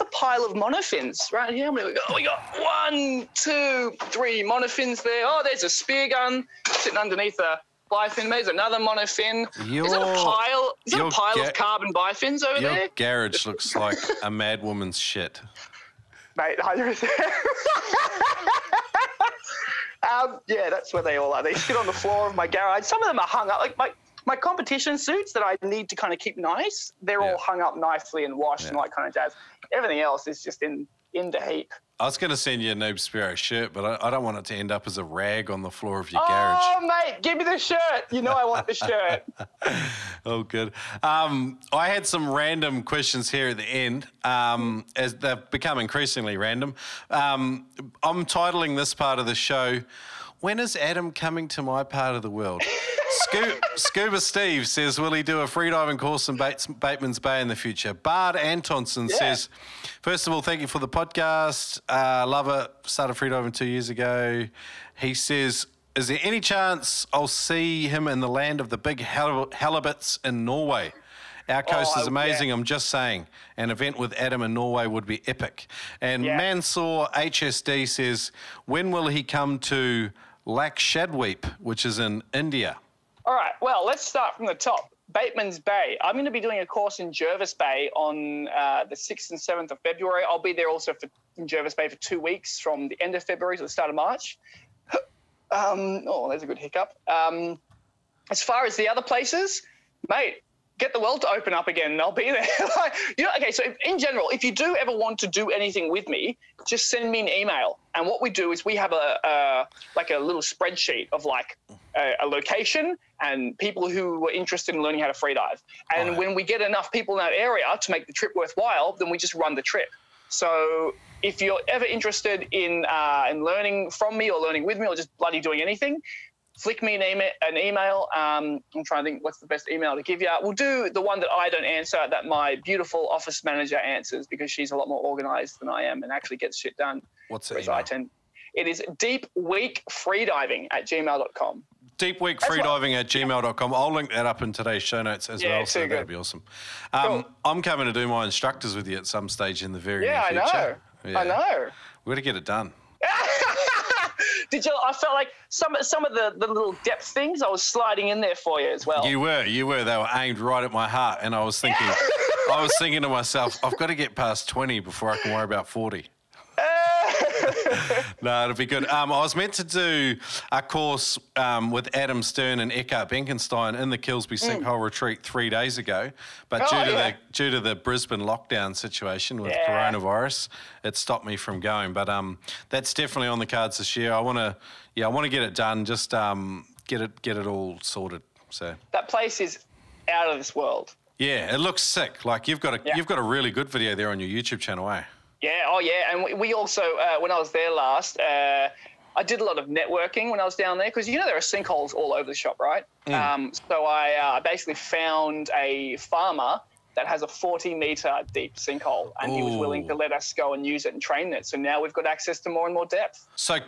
a pile of monofins right here. We got 1, 2, 3 monofins there. Oh, there's a spear gun sitting underneath a bifin. There's another monofin. Is that a pile of carbon bifins over there? Your garage looks like a mad woman's shit. Mate, 100%. Yeah, that's where they all are. They sit on the floor of my garage. Some of them are hung up. Like my competition suits that I need to kind of keep nice, they're all hung up nicely and washed and all that kind of jazz. Everything else is just in the heap. I was going to send you a Noob Spearo shirt, but I don't want it to end up as a rag on the floor of your garage. Oh, mate, give me the shirt. You know I want the shirt. Oh, good. I had some random questions here at the end, as they've become increasingly random. I'm titling this part of the show, "When is Adam coming to my part of the world?" Scuba Steve says, will he do a freediving course in Bateman's Bay in the future? Bard Antonson says, first of all, thank you for the podcast. Love it. Started freediving 2 years ago. He says, is there any chance I'll see him in the land of the big halibuts in Norway? Our coast is amazing, I'm just saying. An event with Adam in Norway would be epic. And Mansour HSD says, when will he come to Lakshadweep, which is in India? All right, well, let's start from the top. Bateman's Bay. I'm going to be doing a course in Jervis Bay on the 6th and 7th of February. I'll be there also in Jervis Bay for 2 weeks from the end of February to the start of March. There's a good hiccup. As far as the other places, mate, get the world to open up again and I'll be there. So in general, if you do ever want to do anything with me, just send me an email. And what we do is we have a little spreadsheet of a location and people who were interested in learning how to freedive. And when we get enough people in that area to make the trip worthwhile, then we just run the trip. So if you're ever interested in learning from me or learning with me or just bloody doing anything, flick me an email. I'm trying to think what's the best email to give you. We'll do the one that I don't answer, that my beautiful office manager answers, because she's a lot more organised than I am and actually gets shit done. What's the email? It is deepweekfreediving@gmail.com. Deepweekfreediving@gmail.com. I'll link that up in today's show notes as well, so that'd be awesome. Cool. I'm coming to do my instructors with you at some stage in the very near future. I know. We've got to get it done. I felt like some of the little depth things I was sliding in there for you as well. You were. They were aimed right at my heart, and I was thinking to myself, I've got to get past 20 before I can worry about 40. No, it'll be good. I was meant to do a course with Adam Stern and Eckhart Benkenstein in the Kilsby Sinkhole Retreat 3 days ago, but due to the Brisbane lockdown situation with coronavirus, it stopped me from going. But that's definitely on the cards this year. I want to get it done. Just get it all sorted. So that place is out of this world. Yeah, it looks sick. Like you've got a really good video there on your YouTube channel, eh? Yeah, and we also, when I was there last, I did a lot of networking when I was down there, because there are sinkholes all over the shop, right? So I basically found a farmer that has a 40-metre deep sinkhole, and he was willing to let us go and use it and train it. So now we've got access to more and more depth. So,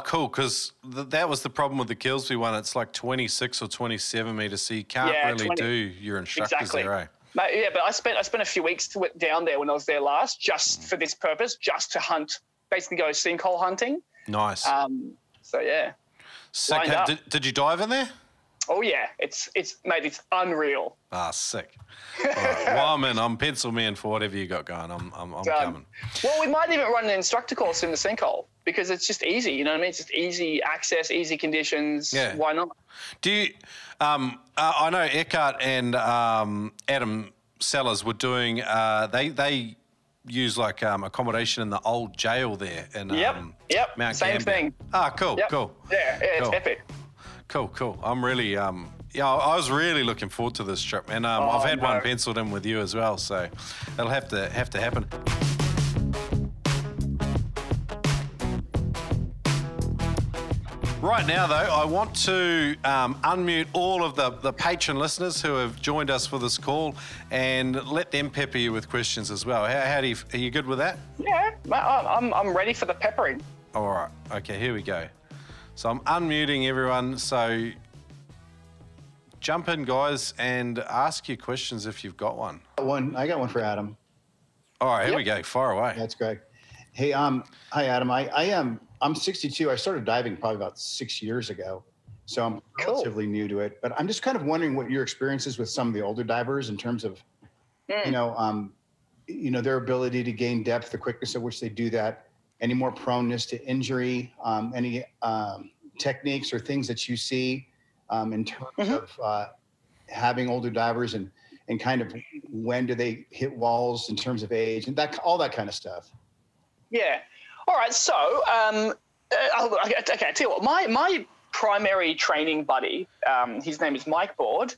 cool, because that was the problem with the Kilsby one. It's like 26 or 27 metres, so you can't really do your instructors there, eh? Yeah, but I spent a few weeks down there when I was there last, just for this purpose, just to hunt, basically go sinkhole hunting. Nice. So yeah. Sick. Did you dive in there? Oh yeah, it's unreal. Ah, sick. All right. Well, I'm pencil me in for whatever you got going. I'm coming. Well, we might even run an instructor course in the sinkhole, because it's just easy. You know what I mean? It's just easy access, easy conditions. Yeah. Why not? Do you? I know Eckhart and Adam Sellers were doing. They use accommodation in the old jail there in Mount Same Gambier. thing. Ah, cool. Yeah, it's epic. Cool. I'm really I was really looking forward to this trip, and I've had one penciled in with you as well, so it'll have to happen. Right now, though, I want to unmute all of the patron listeners who have joined us for this call and let them pepper you with questions as well. Are you good with that? Yeah, I'm ready for the peppering. All right. Okay, here we go. So I'm unmuting everyone. So jump in, guys, and ask your questions if you've got one. I got one for Adam. All right, here we go. Fire away. That's great. Hey, hi, Adam. I'm 62. I started diving probably about 6 years ago, so I'm relatively new to it. But I'm just kind of wondering what your experience is with some of the older divers in terms of, their ability to gain depth, the quickness at which they do that, any more proneness to injury, any techniques or things that you see in terms of having older divers and kind of when do they hit walls in terms of age and that all that kind of stuff? Yeah. All right. So, okay, I tell you what, my primary training buddy, his name is Mike Board.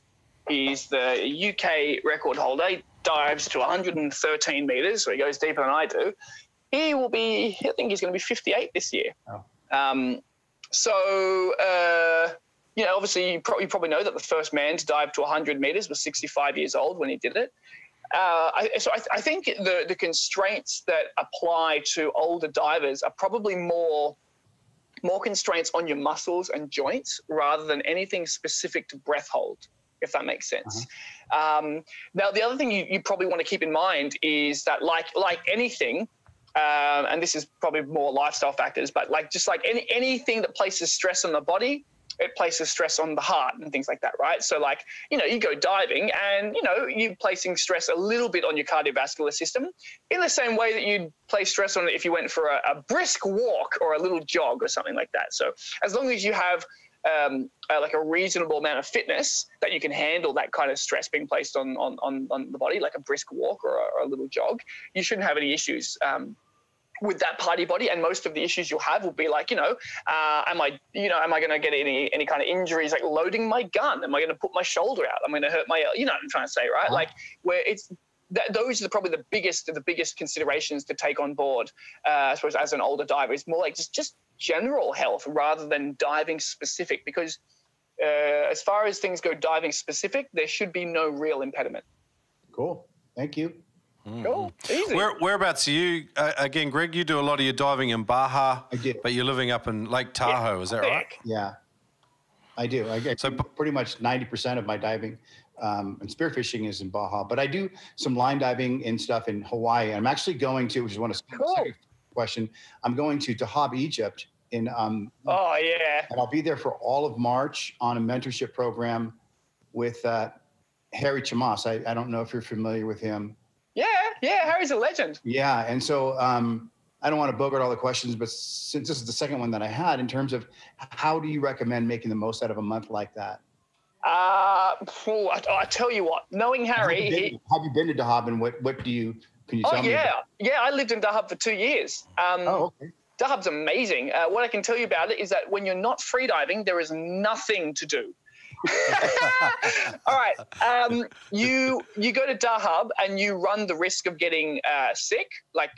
He's the UK record holder. He dives to 113 meters, so he goes deeper than I do. He will be, I think he's going to be 58 this year. Oh. You know, obviously you probably know that the first man to dive to 100 meters was 65 years old when he did it. I think the constraints that apply to older divers are probably more constraints on your muscles and joints rather than anything specific to breath hold, if that makes sense. Now, the other thing you probably want to keep in mind is that like anything, and this is probably more lifestyle factors, but just like anything that places stress on the body, it places stress on the heart and things like that, right? So like, you know, you go diving and, you know, you're placing stress a little bit on your cardiovascular system in the same way that you'd place stress on it if you went for a brisk walk or a little jog or something like that. So as long as you have like a reasonable amount of fitness that you can handle that kind of stress being placed on the body, like a brisk walk or a little jog, you shouldn't have any issues with that party body. And most of the issues you'll have will be like, am I going to get any kind of injuries, like loading my gun? Am I going to put my shoulder out? I'm going to hurt my, you know what I'm trying to say, right? Like where it's, those are probably the biggest considerations to take on board, I suppose, as an older diver. It's more like just general health rather than diving specific, because as far as things go diving specific, there should be no real impediment. Cool. Thank you. Cool. Easy. Whereabouts are you? Again, Greg, you do a lot of your diving in Baja, but you're living up in Lake Tahoe, is that right? Yeah, I do. So pretty much 90% of my diving and spearfishing is in Baja, but I do some line diving and stuff in Hawaii. I'm actually going to, which is one of the question, I'm going to Dahab, Egypt in and I'll be there for all of March on a mentorship program with Harry Chamas. I don't know if you're familiar with him. Yeah, Harry's a legend. Yeah, and so I don't want to bogart all the questions, but since this is the second one that I had, in terms of how do you recommend making the most out of a month like that? I tell you what, knowing Harry... Have you been to Dahab, and what can you tell me about? Yeah, I lived in Dahab for 2 years. Okay. Dahab's amazing. What I can tell you about it is that when you're not freediving, there is nothing to do. All right. You go to Dahab and you run the risk of getting sick, like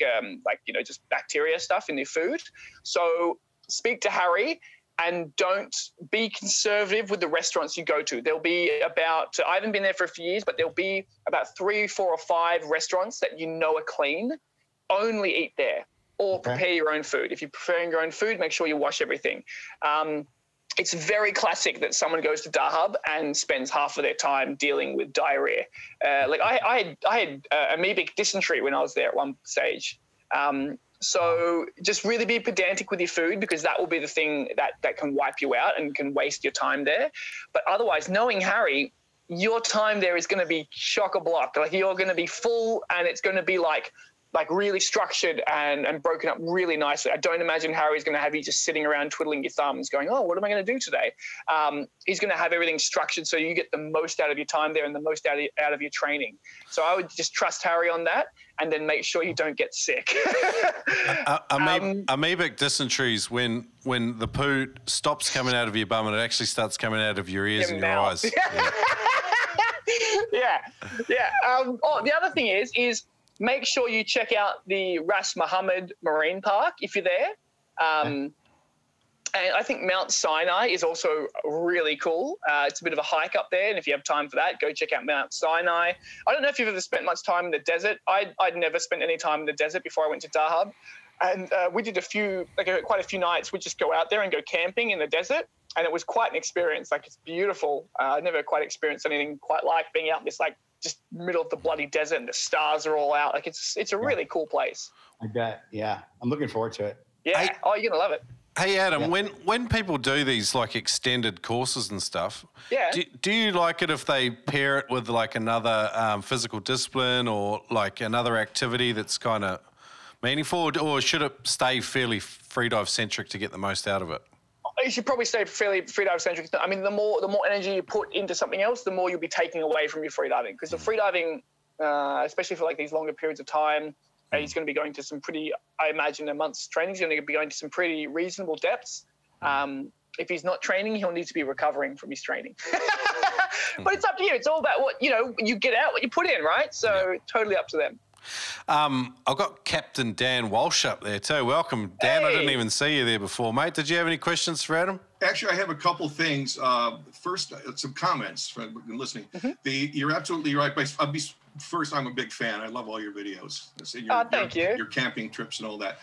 just bacteria stuff in your food. So speak to Harry and don't be conservative with the restaurants you go to. There'll be about, I haven't been there for a few years, but there'll be about 3, 4, or 5 restaurants that you know are clean. Only eat there or prepare your own food. If you're preparing your own food, make sure you wash everything. It's very classic that someone goes to Dahab and spends half of their time dealing with diarrhea. I had amoebic dysentery when I was there at one stage. So just really be pedantic with your food, because that will be the thing that can wipe you out and can waste your time there. But otherwise, knowing Harry, your time there is going to be chock-a-block. Like you're going to be full, and it's going to be like really structured and broken up really nicely. I don't imagine Harry's going to have you just sitting around twiddling your thumbs going, oh, what am I going to do today? He's going to have everything structured so you get the most out of your time there and the most out of your training. So I would just trust Harry on that, and then make sure you don't get sick. Amoebic dysentery is when the poo stops coming out of your bum and it actually starts coming out of your ears and your eyes. Yeah. The other thing is make sure you check out the Ras Mohammed Marine Park if you're there. And I think Mount Sinai is also really cool. It's a bit of a hike up there, and if you have time for that, go check out Mount Sinai. I don't know if you've ever spent much time in the desert. I'd never spent any time in the desert before I went to Dahab. And we did quite a few nights. We'd just go out there and go camping in the desert, and it was quite an experience. Like, it's beautiful. I never quite experienced anything quite like being out in this just middle of the bloody desert, and the stars are all out. Like it's a really cool place. I bet. Yeah, I'm looking forward to it. Yeah. You're gonna love it. Hey Adam, when people do these extended courses and stuff, do you like it if they pair it with another physical discipline or another activity that's kind of meaningful, or should it stay fairly freedive centric to get the most out of it? you should probably stay fairly freedive centric. I mean, the more energy you put into something else, the more you'll be taking away from your freediving. Because the freediving, especially for like these longer periods of time, he's going to be going to some pretty, I imagine, a month's training. He's going to be going to some pretty reasonable depths. If he's not training, he'll need to be recovering from his training. But it's up to you. It's all about what, you get out what you put in, right? So totally up to them. I've got Captain Dan Walsh up there too. Welcome, Dan. Hey. I didn't even see you there before, mate. Did you have any questions for Adam? Actually, I have a couple things. First, some comments from listening. You're absolutely right. First, I'm a big fan. I love all your videos. Thank you. Your camping trips and all that.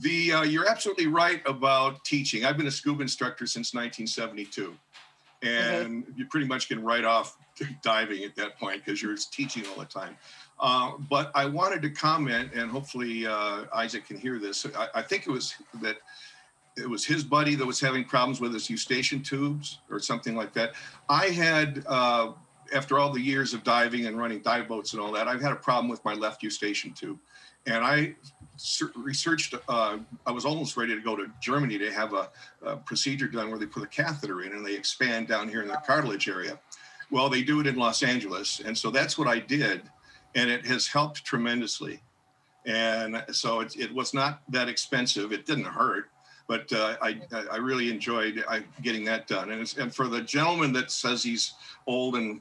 You're absolutely right about teaching. I've been a scuba instructor since 1972. And you pretty much can write off diving at that point because you're teaching all the time. But I wanted to comment, and hopefully Isaac can hear this. I think it was his buddy that was having problems with his Eustachian tubes or something like that. I had, after all the years of diving and running dive boats and all that, I've had a problem with my left Eustachian tube. And I researched, I was almost ready to go to Germany to have a procedure done where they put a catheter in and they expand down here in the cartilage area. Well, they do it in Los Angeles. And so that's what I did. And it has helped tremendously. And so it was not that expensive. It didn't hurt. But I really enjoyed getting that done. And for the gentleman that says he's old and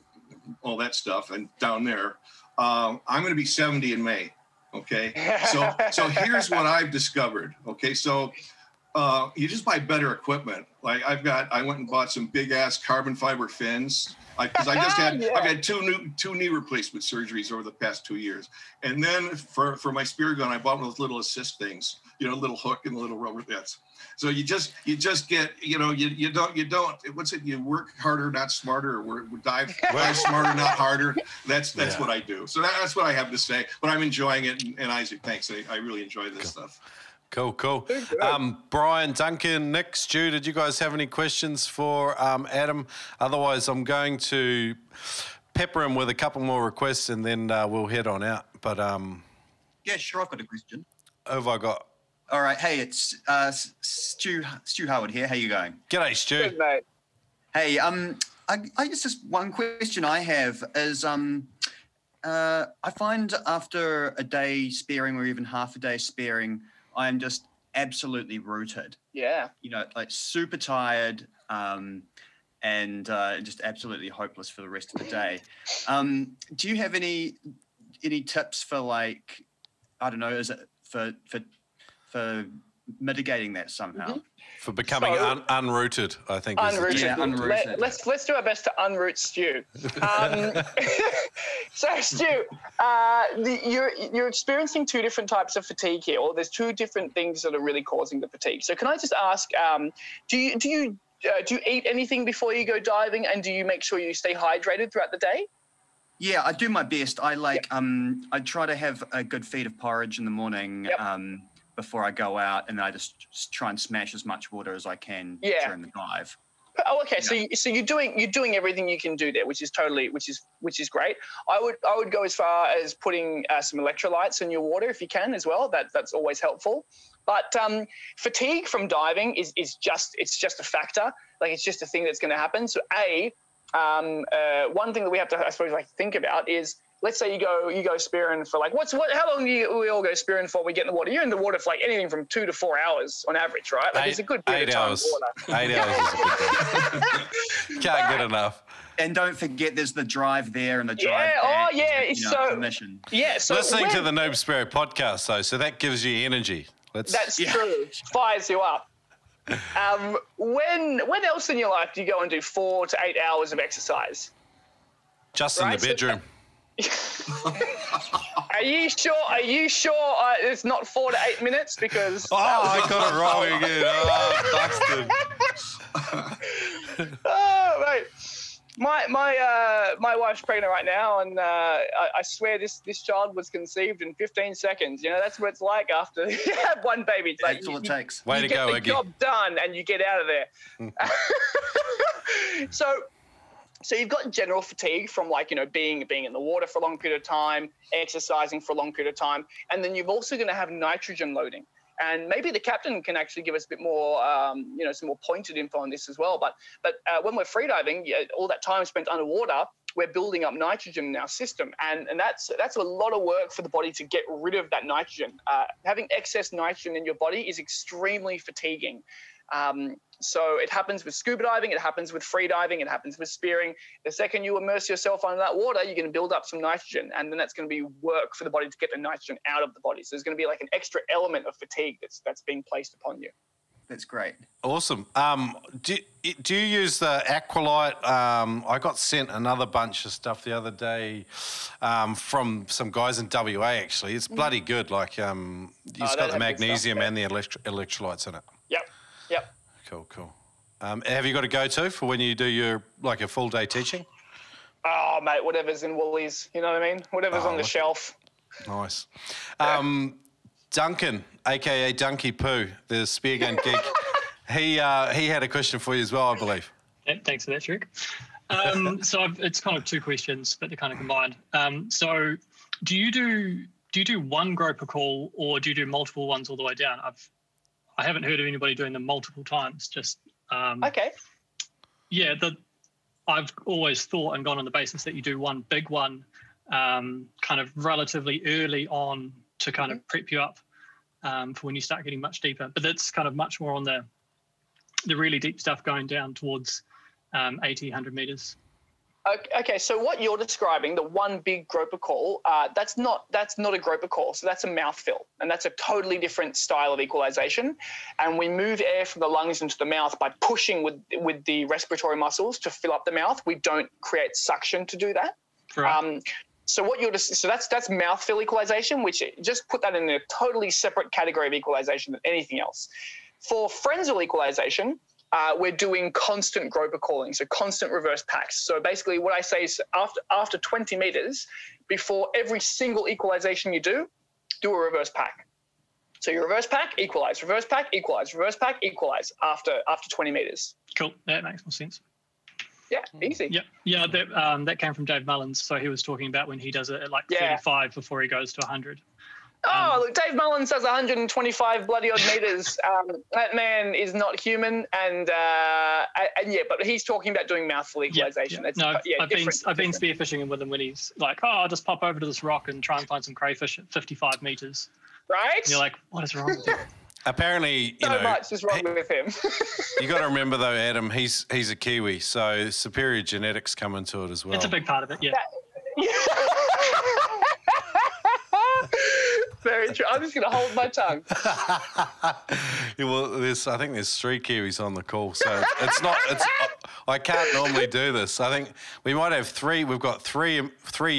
all that stuff and down there, I'm going to be 70 in May. Okay, so here's what I've discovered. Okay, so you just buy better equipment. Like I went and bought some big ass carbon fiber fins because I've had two knee replacement surgeries over the past 2 years, and then for my spear gun I bought one of those little assist things, little hook and the little rubber bits. So you just get, you don't, what's it? You work harder, not smarter, or dive smarter, not harder. That's what I do. So that's what I have to say, but I'm enjoying it. And Isaac, thanks. I really enjoy this stuff. Cool. Brian, Duncan, Nick, Stu, did you guys have any questions for Adam? Otherwise, I'm going to pepper him with a couple more requests and then we'll head on out. But yeah, sure. I've got a question. Who have I got? All right. Hey, it's Stu Howard here. How you going? G'day, Stu. Good, mate. Hey, I just one question I have is I find after a day spearing or even half a day spearing, I am just absolutely rooted. Yeah. Like super tired and just absolutely hopeless for the rest of the day. Do you have any tips for, like, I don't know, is it for mitigating that somehow? For becoming unrooted, I think. Unrooted. Yeah, unrooted. Let's do our best to unroot Stu. So Stu, you're experiencing two different types of fatigue here, or there's two different things that are really causing the fatigue. So can I just ask, do you eat anything before you go diving, and do you make sure you stay hydrated throughout the day? Yeah, I do my best. I I try to have a good feed of porridge in the morning. Before I go out, and then I just try and smash as much water as I can during the dive. Oh, okay. So you're doing everything you can do there, which is great. I would go as far as putting some electrolytes in your water if you can as well. That's always helpful. But fatigue from diving is just a factor. Like, it's just a thing that's going to happen. So one thing that we have to, I suppose, think about is, let's say you go spearing for how long do we all go spearing for when we get in the water? You're in the water for anything from 2 to 4 hours on average, right? It's a good period of time in water. 8 hours is a good time. Can't get enough. And don't forget, there's the drive there and the drive back. The mission. Yeah. So listening to the Noob Spearo podcast, though, so that gives you energy. That's true. Fires you up. When else in your life do you go and do 4 to 8 hours of exercise? Just in the bedroom. Are you sure it's not 4 to 8 minutes? Because I got it wrong again. Bastard. Oh, mate. My wife's pregnant right now, and I swear this child was conceived in 15 seconds. That's what it's like after you have one baby. It's that's all it takes. Way to go, Iggy. You get the job done, and you get out of there. So you've got general fatigue from being in the water for a long period of time, exercising for a long period of time, and then you're also going to have nitrogen loading. And maybe the captain can actually give us a bit more, some more pointed info on this as well. But when we're freediving, all that time spent underwater, we're building up nitrogen in our system, and that's a lot of work for the body to get rid of that nitrogen. Having excess nitrogen in your body is extremely fatiguing. So it happens with scuba diving, it happens with free diving, it happens with spearing. The second you immerse yourself under that water, you're going to build up some nitrogen, and then that's going to be work for the body to get the nitrogen out of the body. So there's going to be like an extra element of fatigue that's being placed upon you. That's great. Awesome. Do you use the Aqualite? I got sent another bunch of stuff the other day from some guys in WA, actually. It's bloody good. Like, it's got the magnesium and the electrolytes in it. Yep. Cool. Have you got a go-to for when you do your, like, a full day teaching? Oh, mate, whatever's in Woolies, you know what I mean? Whatever's on the shelf. Nice. Duncan, a.k.a. Dunky Poo, the spear gun geek, he had a question for you as well, I believe. Thanks for that, Shrek. So it's kind of two questions, but they're kind of combined. So do you do one groper call, or do you do multiple ones all the way down? I haven't heard of anybody doing them multiple times. Just okay. Yeah, I've always thought and gone on the basis that you do one big one, kind of relatively early on to kind of prep you up for when you start getting much deeper. But that's kind of much more on the really deep stuff going down towards 80, 100 meters. Okay, so what you're describing, the one big groper call, that's not a groper call. So that's a mouth fill, and that's a totally different style of equalization. And we move air from the lungs into the mouth by pushing with the respiratory muscles to fill up the mouth. We don't create suction to do that. Right. So that's mouth fill equalization, which just put that in a totally separate category of equalization than anything else. For frenzel equalization, we're doing constant groper calling, so constant reverse packs. So basically what I say is after 20 meters, before every single equalization you do a reverse pack. So you reverse pack, equalize, reverse pack, equalize, reverse pack, equalize after 20 meters. Cool, that makes more sense. Yeah, easy. Yeah. That came from Dave Mullins. So he was talking about when he does it at like 35 before he goes to 100. Look, Dave Mullins does 125 bloody odd meters. That man is not human, and but he's talking about doing mouthful equalization. Yeah. I've been spearfishing with him when he's like, I'll just pop over to this rock and try and find some crayfish at 55 meters. Right? And you're like, what is wrong with you? Apparently, so much is wrong with him. You got to remember though, Adam, he's a Kiwi, so superior genetics come into it as well. It's a big part of it, yeah. Very true. I'm just going to hold my tongue. Well, I think there's 3 Kiwis on the call, so it's not. I can't normally do this. I think we might have 3. We've got three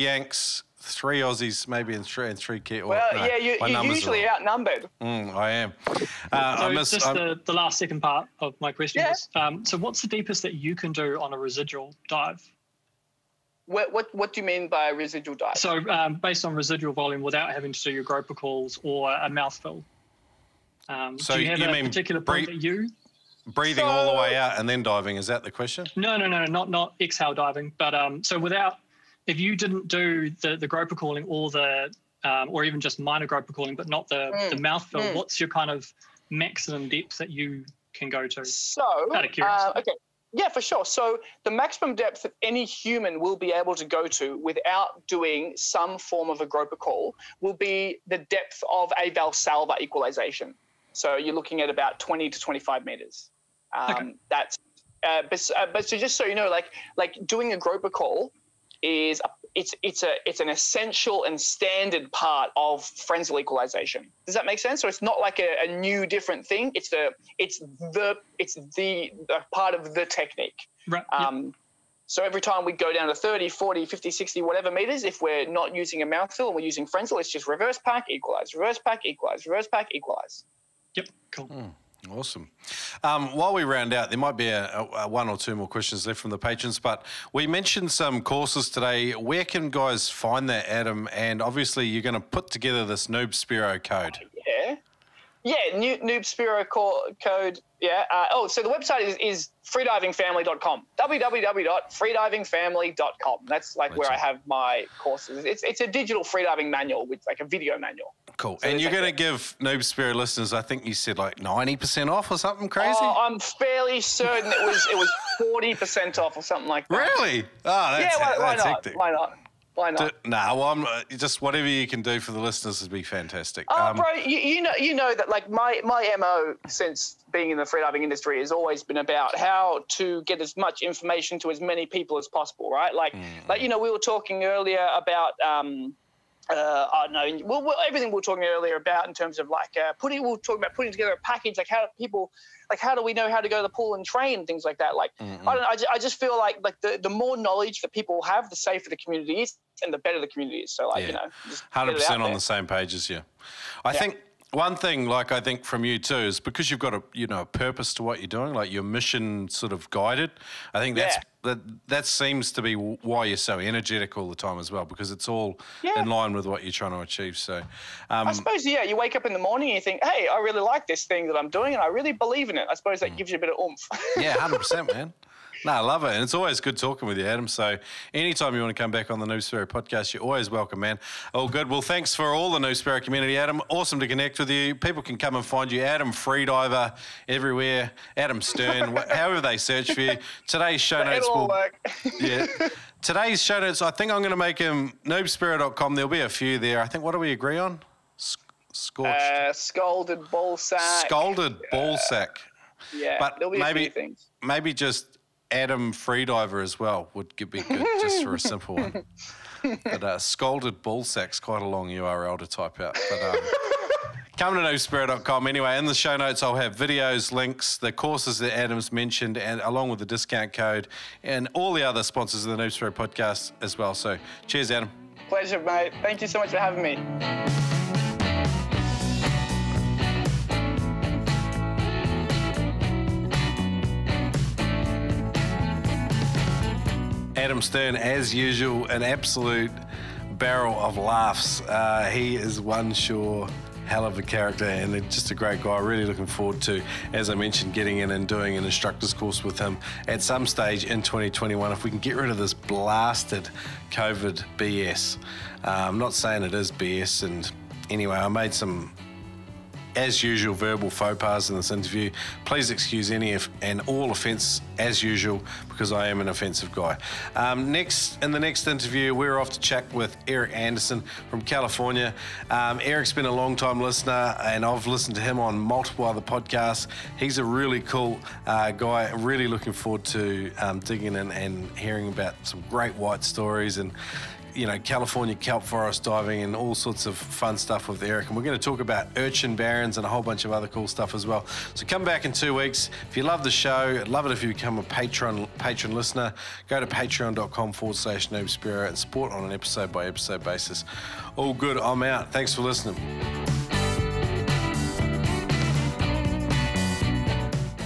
Yanks, 3 Aussies, maybe, and three Kiwis. Well, you're usually outnumbered. I am. The last second part of my question is, so what's the deepest that you can do on a residual dive? What do you mean by residual dive? So based on residual volume without having to do your groper calls or a mouthful. So do you have a particular point that you... Breathing all the way out and then diving, is that the question? No, not exhale diving. But so if you didn't do the groper calling or even just minor groper calling, but not the mouthful, what's your kind of maximum depth that you can go to? So, out of curiosity. Okay. Yeah, for sure. So the maximum depth that any human will be able to go to without doing some form of a groper call will be the depth of a Valsalva equalization. So you're looking at about 20 to 25 meters. Okay. That's but so just so you know, like doing a groper call is it's an essential and standard part of frenzel equalization. Does that make sense? So it's not like a new different thing. It's the part of the technique. Right. So every time we go down to 30, 40, 50, 60, whatever meters, if we're not using a mouthfill and we're using frenzel, it's just reverse pack, equalize, reverse pack, equalize, reverse pack, equalize. Yep. Cool. Awesome. While we round out, there might be a 1 or 2 more questions left from the patrons, but we mentioned some courses today. Where can guys find that, Adam? And obviously you're going to put together this NOOBSPEARO code. Yeah, NOOBSPEARO code. Yeah. So the website is freedivingfamily.com. www.freedivingfamily.com. That's like where I have my courses. It's a digital freediving manual with like a video manual. Cool. So and you're like going to give NOOBSPEARO listeners, I think you said like 90% off or something crazy? Oh, I'm fairly certain it was 40% off or something like that. Really? Oh, that's, why that's not? hectic. Why not? Why not? Well, just whatever you can do for the listeners would be fantastic. Oh, bro, you know that like my MO since being in the freediving industry has always been about how to get as much information to as many people as possible, right? Like we were talking earlier about everything we were talking earlier about in terms of like we were talking about putting together a package, like how do we know how to go to the pool and train and things like that? Like I don't know, I just feel like the more knowledge that people have, the safer the community is and the better the community is. So like just 100% on the same page as you. I think one thing, like I think from you too, is because you've got a purpose to what you're doing, like your mission sort of guided. I think that seems to be why you're so energetic all the time as well, because it's all in line with what you're trying to achieve. So I suppose you wake up in the morning and you think, hey, I really like this thing that I'm doing and I really believe in it. I suppose that gives you a bit of oomph. Yeah, 100%, man. No, I love it. And it's always good talking with you, Adam. So anytime you want to come back on the NOOBSPEARO podcast, you're always welcome, man. All good. Well, thanks for all the NOOBSPEARO community, Adam. Awesome to connect with you. People can come and find you. Adam Freediver everywhere. Adam Stern, however they search for you. Today's show notes will work. Today's show notes, I think I'm going to make them noobspearo.com. There'll be a few there. I think, what do we agree on? Scorched. Scalded Ballsack. Scalded Ballsack. Yeah, but there'll be a few things. Maybe just Adam Freediver as well would be good, just for a simple one. But Scalded Ballsack's quite a long URL to type out. But come to noobspearo.com. Anyway, in the show notes, I'll have videos, links, the courses that Adam's mentioned, and along with the discount code and all the other sponsors of the NOOBSPEARO podcast as well. So cheers, Adam. Pleasure, mate. Thank you so much for having me. Adam Stern, as usual, an absolute barrel of laughs. He is one sure hell of a character and just a great guy. Really looking forward to, as I mentioned, getting in and doing an instructor's course with him at some stage in 2021 if we can get rid of this blasted COVID BS. I'm not saying it is BS, and anyway, I made some, as usual, verbal faux pas in this interview. Please excuse any and all offence, as usual, because I am an offensive guy. Next, in the next interview, we're off to chat with Eric Anderson from California. Eric's been a long-time listener, and I've listened to him on multiple other podcasts. He's a really cool guy. Really looking forward to digging in and hearing about some great white stories and California kelp forest diving and all sorts of fun stuff with Eric. And we're going to talk about urchin barons and a whole bunch of other cool stuff as well. So come back in 2 weeks. If you love the show, I'd love it if you become a patron listener. Go to patreon.com/NOOBSPEARO and support on an episode-by-episode basis. All good. I'm out. Thanks for listening.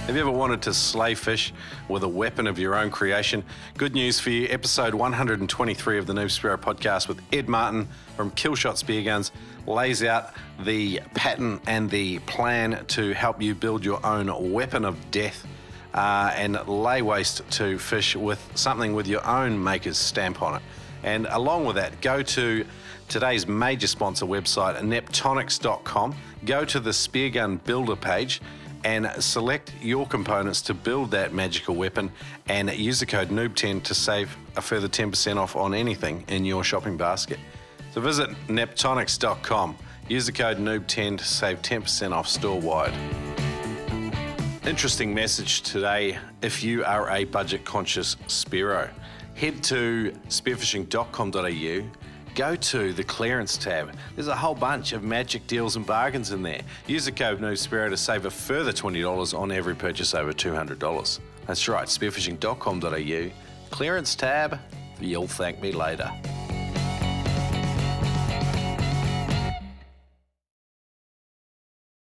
Have you ever wanted to slay fish with a weapon of your own creation? Good news for you. Episode 123 of the NOOBSPEARO podcast with Ed Martin from Killshot Spear Guns lays out the pattern and the plan to help you build your own weapon of death and lay waste to fish with something with your own maker's stamp on it. And along with that, go to today's major sponsor website, neptonics.com. Go to the Speargun Builder page and select your components to build that magical weapon and use the code NOOB10 to save a further 10% off on anything in your shopping basket. So visit neptonics.com. Use the code NOOB10 to save 10% off store-wide. Interesting message today if you are a budget-conscious Spearo. Head to spearfishing.com.au. Go to the clearance tab. There's a whole bunch of magic deals and bargains in there. Use the code NOOBSPEARO to save a further $20 on every purchase over $200. That's right, spearfishing.com.au. Clearance tab. You'll thank me later.